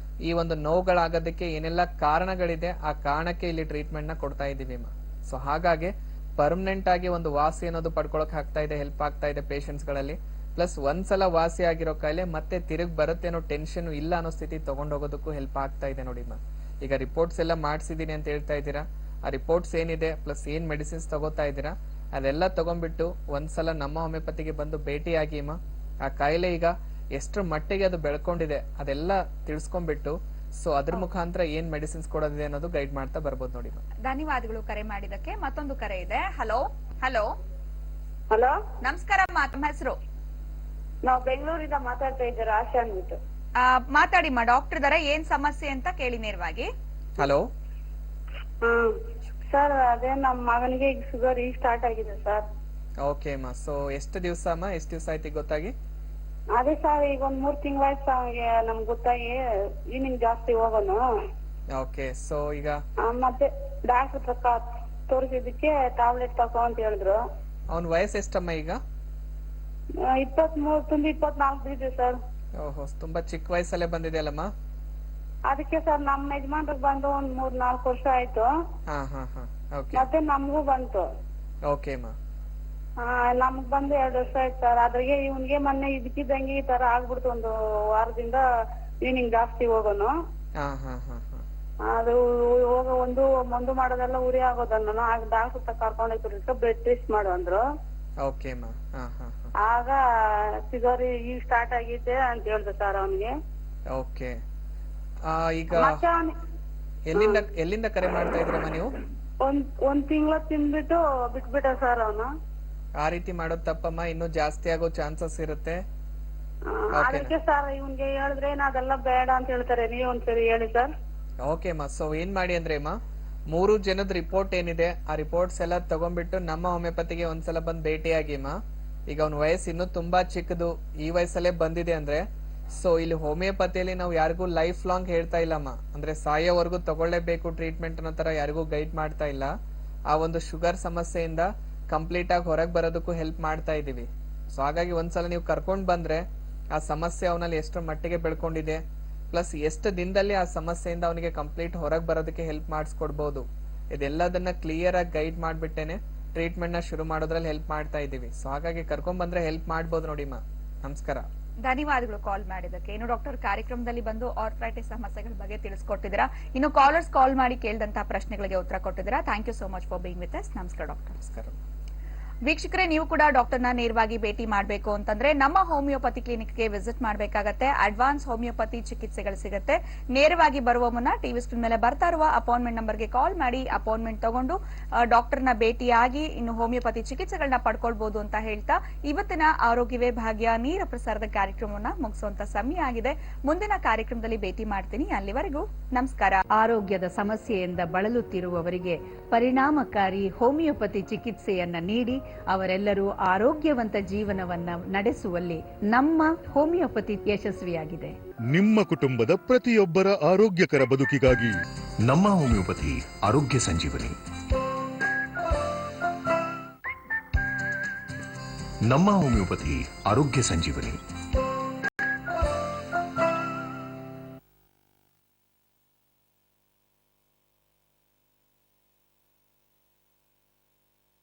ಈ ಒಂದು ನೋವುಗಳಾಗೋದಕ್ಕೆ ಏನೆಲ್ಲ ಕಾರಣಗಳಿದೆ ಆ ಕಾರಣಕ್ಕೆ ಇಲ್ಲಿ ಟ್ರೀಟ್ಮೆಂಟ್ ನ ಕೊಡ್ತಾ ಇದೀವಿ. ಸೊ ಹಾಗಾಗಿ ಪರ್ಮನೆಂಟ್ ಆಗಿ ಒಂದು ವಾಸಿ ಅನ್ನೋದು ಪಡ್ಕೊಳಕ್ ಆಗ್ತಾ ಇದೆ, ಹೆಲ್ಪ್ ಆಗ್ತಾ ಇದೆ ಪೇಷಂಟ್ಸ್ ಗಳಲ್ಲಿ. ಪ್ಲಸ್ ಒಂದ್ಸಲ ವಾಸಿ ಆಗಿರೋ ಕಾಯಿಲೆ ಮತ್ತೆ ತಿರುಗಿ ಬರುತ್ತೆ ಅನ್ನೋ ಟೆನ್ಷನ್ ಇಲ್ಲ ಅನ್ನೋ ಸ್ಥಿತಿ ತಗೊಂಡೋಗೋದಕ್ಕೂ ಹೆಲ್ಪ್ ಆಗ್ತಾ ಇದೆ ನೋಡಿ. ಈಗ ರಿಪೋರ್ಟ್ಸ್ ಎಲ್ಲ ಮಾಡ್ಸಿದೀನಿ ಅಂತ ಹೇಳ್ತಾ ಇದ್ದೀರಾ, ಆ ರಿಪೋರ್ಟ್ಸ್ ಏನಿದೆ ಪ್ಲಸ್ ಏನ್ ಮೆಡಿಸಿನ್ಸ್ ತಗೋತಾ ಇದ್ದೀರಾ ಅದೆಲ್ಲ ತಗೊಂಡ್ಬಿಟ್ಟು ಒಂದ್ಸಲ ನಮ್ಮ ಹೋಮಿಯೋಪತಿಗೆ ಬಂದು ಭೇಟಿಯಾಗಿ ಆ ಕಾಯಿಲೆ ಈಗ ಎಷ್ಟರ ಮಟ್ಟಿಗೆ ಅದು ಬೆಳ್ಕೊಂಡಿದೆ ಅದೆಲ್ಲ ತಿಳ್ಸ್ಕೊಂಡ್ಬಿಟ್ಟು ಸೊ ಅದ್ರ ಮುಖಾಂತರ ಏನ್ ಮೆಡಿಸಿನ್ಸ್ ಕೊಡೋದಿದೆ ಅನ್ನೋದು ಗೈಡ್ ಮಾಡ್ತಾ ಬರ್ಬೋದು ನೋಡಿ. ಧನ್ಯವಾದಗಳು ಕರೆ ಮಾಡಿದಕ್ಕೆ. ಮತ್ತೊಂದು ಕರೆ ಇದೆ. ಹಲೋ ಹಲೋ ಹಲೋ, ನಮಸ್ಕಾರ, ತಮ್ಮ ಹೆಸರು? ನಾವು ಬೆಂಗಳೂರಿಂದ ಮಾತಾಡ್ತಾ ಇದ್ದಾರೆ, ಆಶಾ ಅಂದ್ಬಿಟ್ಟು. ಮಾತಾಡಿ ಡಾಕ್ಟರ್ ಇದಾರೆ, ಏನ್ ಸಮಸ್ಯೆ ಅಂತ ಕೇಳಿ ನೇರವಾಗಿ. ಹಲೋ ಸರ್, ಅದೇ ನಮ್ಮ ಮಗನಿಗೆ ಈಗ ಶುಗರ್ ಈಗ ಸ್ಟಾರ್ಟ್ ಆಗಿದೆ ಸರ್. ಓಕೆ ಸೊ ಎಷ್ಟು ದಿವಸ ಆಯ್ತು ಗೊತ್ತಾಗಿ? ಅದೇ ಸರ್, ಈಗ ಒಂದ್ 3 ತಿಂಗಳಾಯ್ತು ಅವನಿಗೆ ನಮ್ಗೆ ಗೊತ್ತಾಗಿ ಈವ್ನಿಂಗ್ ಜಾಸ್ತಿ ಹೋಗೋನು. ಓಕೆ ಸೊ ಈಗ ಮತ್ತೆ ಡಾಕ್ಟರ್ ಹತ್ರ ತೋರಿಸಿದಕ್ಕೆ ಟ್ಯಾಬ್ಲೆಟ್ ತಗೋ ಅಂತ ಹೇಳಿದ್ರು. ಅವನ ವಯಸ್ಸು ಎಷ್ಟಮ್ಮ ಈಗ? 23 ತುಂಬಿ 24 ಇದೆ ಸರ್. ಓಹೋ, ತುಂಬಾ ಚಿಕ್ಕ ವಯಸ್ಸಲ್ಲೇ ಬಂದಿದೆ ಅಲ್ಲಮ್ಮ. ಅದಕ್ಕೆ ಸರ್ ನಮ್ಮ ಯಜಮಾನ್ರಿಗೆ ಬಂದು ಒಂದ್ 3-4 ವರ್ಷ ಆಯ್ತು. ಹಾ ಹಾ ಹಾ ಓಕೆ ಮತ್ತೆ ನಮಗೂ ಬಂತು. ಓಕೆ ನಮಗ್ ಬಂದು 2 ವರ್ಷ ಆಯ್ತು ಸರ್. ಅದ್ರಿಗೆ ಇವನ್ಗೆ ಮೊನ್ನೆ ಇದಕ್ಕಿದ್ದಂಗೆ ಈ ತರ ಆಗ್ಬಿಡ್ತು, ಒಂದು ವಾರದಿಂದ ಈವ್ನಿಂಗ್ ಜಾಸ್ತಿ ಹೋಗೋನು. ಹಾ ಹಾ ಹಾ ಹಾ ಅದು ಹೋಗೋ ಒಂದು ಮಾಡೋದೆಲ್ಲ ಉರಿ ಆಗೋದನ್ನ ಆಗ ಡಾಕ್ಟರ್ ಹತ್ರ ಕರ್ಕೊಂಡೋಗ್ಬಿಟ್ಟು ಬ್ಲಡ್ ಟೆಸ್ಟ್ ಮಾಡು ಅಂದ್ರು. ಓಕೆ ಹಾ ಹಾ ಹಾ ಆಗ ಶುಗರ್ ಈಗ ಸ್ಟಾರ್ಟ್ ಆಗೈತೆ ಅಂತ ಹೇಳ್ದೆ ಸರ್ ಅವನಿಗೆ. ಓಕೆ ಈಗ ಮತ್ತೆ ಎಲ್ಲಿಂದ ಕರೆ ಮಾಡ್ತಾ ಇದ್ರಮ್ಮ ನೀವು? ಒಂದ್ ತಿಂಗಳ ತಿಂದ್ಬಿಟ್ಟು ಬಿಟ್ಬಿಟ್ಟ ಸರ್ ಅವನು. ಆ ರೀತಿ ಮಾಡೋದ್ ತಪ್ಪಮ್ಮ, ಇನ್ನೂ ಜಾಸ್ತಿ ಆಗೋ ಚಾನ್ಸಸ್ ಇರುತ್ತೆ. ಅದಕ್ಕೆ ಸರ್ ಇವನ್ಗೆ ಹೇಳಿದ್ರೆ ಅದೆಲ್ಲ ಬೇಡ ಅಂತ ಹೇಳ್ತಾರೆ, ನೀವ್ ಒಂದ್ಸರಿ ಹೇಳಿ ಸರ್. ಓಕೆ ಸೊ ಏನ್ ಮಾಡಿ ಅಂದ್ರೆ 3 ಜನದ ರಿಪೋರ್ಟ್ ಏನಿದೆ ಆ ರಿಪೋರ್ಟ್ಸ್ ಎಲ್ಲ ತಗೊಂಡ್ಬಿಟ್ಟು ನಮ್ಮ ಹೋಮಿಯೋಪತಿಗೆ ಒಂದ್ಸಲ ಬಂದ್ ಭೇಟಿಯಾಗಿ ಈಗ ಅವ್ನ ವಯಸ್ಸು ಇನ್ನೂ ತುಂಬಾ ಚಿಕ್ಕದು, ಈ ವಯಸ್ಸಲ್ಲೇ ಬಂದಿದೆ ಅಂದ್ರೆ ಸೊ ಇಲ್ಲಿ ಹೋಮಿಯೋಪತಿಯಲ್ಲಿ ನಾವು ಯಾರಿಗೂ ಲೈಫ್ ಲಾಂಗ್ ಹೇಳ್ತಾ ಇಲ್ಲಮ್ಮ, ಅಂದ್ರೆ ಸಾಯೋವರೆಗೂ ತಗೊಳ್ಳೇಬೇಕು ಟ್ರೀಟ್ಮೆಂಟ್ ಅನ್ನೋ ತರ ಯಾರಿಗೂ ಗೈಡ್ ಮಾಡ್ತಾ ಇಲ್ಲ. ಆ ಒಂದು ಶುಗರ್ ಸಮಸ್ಯೆಯಿಂದ ಕಂಪ್ಲೀಟ್ ಆಗಿ ಹೊರಗೆ ಬರೋದಕ್ಕೂ ಹೆಲ್ಪ್ ಮಾಡ್ತಾ ಇದೀವಿ. ಸೊ ಹಾಗಾಗಿ ಒಂದ್ಸಲ ನೀವು ಕರ್ಕೊಂಡ್ ಬಂದ್ರೆ ಆ ಸಮಸ್ಯೆ ಅವನಲ್ಲಿ ಎಷ್ಟು ಮಟ್ಟಿಗೆ ಬೆಳ್ಕೊಂಡಿದೆ ಪ್ಲಸ್ ಎಷ್ಟು ದಿನದಲ್ಲಿ ಆ ಸಮಸ್ಯೆಯಿಂದ ಅವನಿಗೆ ಕಂಪ್ಲೀಟ್ ಹೊರಗೆ ಬರೋದಕ್ಕೆ ಹೆಲ್ಪ್ ಮಾಡಿಸ್ಕೊಡ್ಬಹುದು, ಇದೆಲ್ಲದನ್ನ ಕ್ಲಿಯರ್ ಆಗಿ ಗೈಡ್ ಮಾಡ್ಬಿಟ್ಟೇನೆ ಟ್ರೀಟ್ಮೆಂಟ್ ನ ಶುರು ಮಾಡೋದ್ರಲ್ಲಿ ಹೆಲ್ಪ್ ಮಾಡ್ತಾ ಇದೀವಿ. ಸೊ ಹಾಗಾಗಿ ಕರ್ಕೊಂಡ್ ಬಂದ್ರೆ ಹೆಲ್ಪ್ ಮಾಡ್ಬೋದು ನೋಡಿ. ನಮಸ್ಕಾರ, ಧನ್ಯವಾದಗಳು ಕಾಲ್ ಮಾಡಿದಕ್ಕೆ. ಇನ್ನು ಡಾಕ್ಟರ್ ಕಾರ್ಯಕ್ರಮದಲ್ಲಿ ಬಂದು ಆರ್ಥ್ರೈಟಿಸ್ ಸಮಸ್ಯೆಗಳ ಬಗ್ಗೆ ತಿಳಿಸ್ಕೊಟ್ಟಿದ್ದೀರಾ. ಇನ್ನು ಕಾಲರ್ಸ್ ಕಾಲ್ ಮಾಡಿ ಕೇಳಿದಂತಹ ಪ್ರಶ್ನೆಗಳಿಗೆ ಉತ್ತರ ಕೊಟ್ಟಿದ್ದೀರಾ. Thank you so much for being with us. ನಮಸ್ಕಾರ ಡಾಕ್ಟರ್. ನಮಸ್ಕಾರ. ವೀಕ್ಷಕರೇ, ನೀವು ಕೂಡ ಡಾಕ್ಟರ್ನ ನೇರವಾಗಿ ಭೇಟಿ ಮಾಡಬೇಕು ಅಂತಂದ್ರೆ ನಮ್ಮ ಹೋಮಿಯೋಪತಿ ಕ್ಲಿನಿಕ್ಗೆ ವಿಸಿಟ್ ಮಾಡಬೇಕಾಗತ್ತೆ. ಅಡ್ವಾನ್ಸ್ ಹೋಮಿಯೋಪತಿ ಚಿಕಿತ್ಸೆಗಳು ಸಿಗುತ್ತೆ. ನೇರವಾಗಿ ಬರುವ ಮುನ್ನ ಟಿವಿ ಸ್ಕ್ರೀನ್ ಮೇಲೆ ಬರ್ತಾ ಇರುವ ಅಪಾಯಿಂಟ್ಮೆಂಟ್ ನಂಬರ್ಗೆ ಕಾಲ್ ಮಾಡಿ ಅಪಾಯಿಂಟ್ಮೆಂಟ್ ತಗೊಂಡು ಡಾಕ್ಟರ್ನ ಭೇಟಿಯಾಗಿ ಇನ್ನು ಹೋಮಿಯೋಪತಿ ಚಿಕಿತ್ಸೆಗಳನ್ನ ಪಡ್ಕೊಳ್ಬಹುದು ಅಂತ ಹೇಳ್ತಾ ಇವತ್ತಿನ ಆರೋಗ್ಯವೇ ಭಾಗ್ಯ ನೇರ ಪ್ರಸಾರದ ಕಾರ್ಯಕ್ರಮವನ್ನ ಮುಗಿಸುವಂತ ಸಮಯ ಆಗಿದೆ. ಮುಂದಿನ ಕಾರ್ಯಕ್ರಮದಲ್ಲಿ ಭೇಟಿ ಮಾಡ್ತೀನಿ. ಅಲ್ಲಿವರೆಗೂ ನಮಸ್ಕಾರ. ಆರೋಗ್ಯದ ಸಮಸ್ಯೆಯಿಂದ ಬಳಲುತ್ತಿರುವವರಿಗೆ ಪರಿಣಾಮಕಾರಿ ಹೋಮಿಯೋಪತಿ ಚಿಕಿತ್ಸೆಯನ್ನ ನೀಡಿ ಅವರೆಲ್ಲರೂ ಆರೋಗ್ಯವಂತ ಜೀವನವನ್ನ ನಡೆಸುವಲ್ಲಿ ನಮ್ಮ ಹೋಮಿಯೋಪತಿ ಯಶಸ್ವಿಯಾಗಿದೆ. ನಿಮ್ಮ ಕುಟುಂಬದ ಪ್ರತಿಯೊಬ್ಬರ ಆರೋಗ್ಯಕರ ಬದುಕಿಗಾಗಿ ನಮ್ಮ ಹೋಮಿಯೋಪತಿ ಆರೋಗ್ಯ ಸಂಜೀವನಿ. ನಮ್ಮ ಹೋಮಿಯೋಪತಿ ಆರೋಗ್ಯ ಸಂಜೀವನಿ.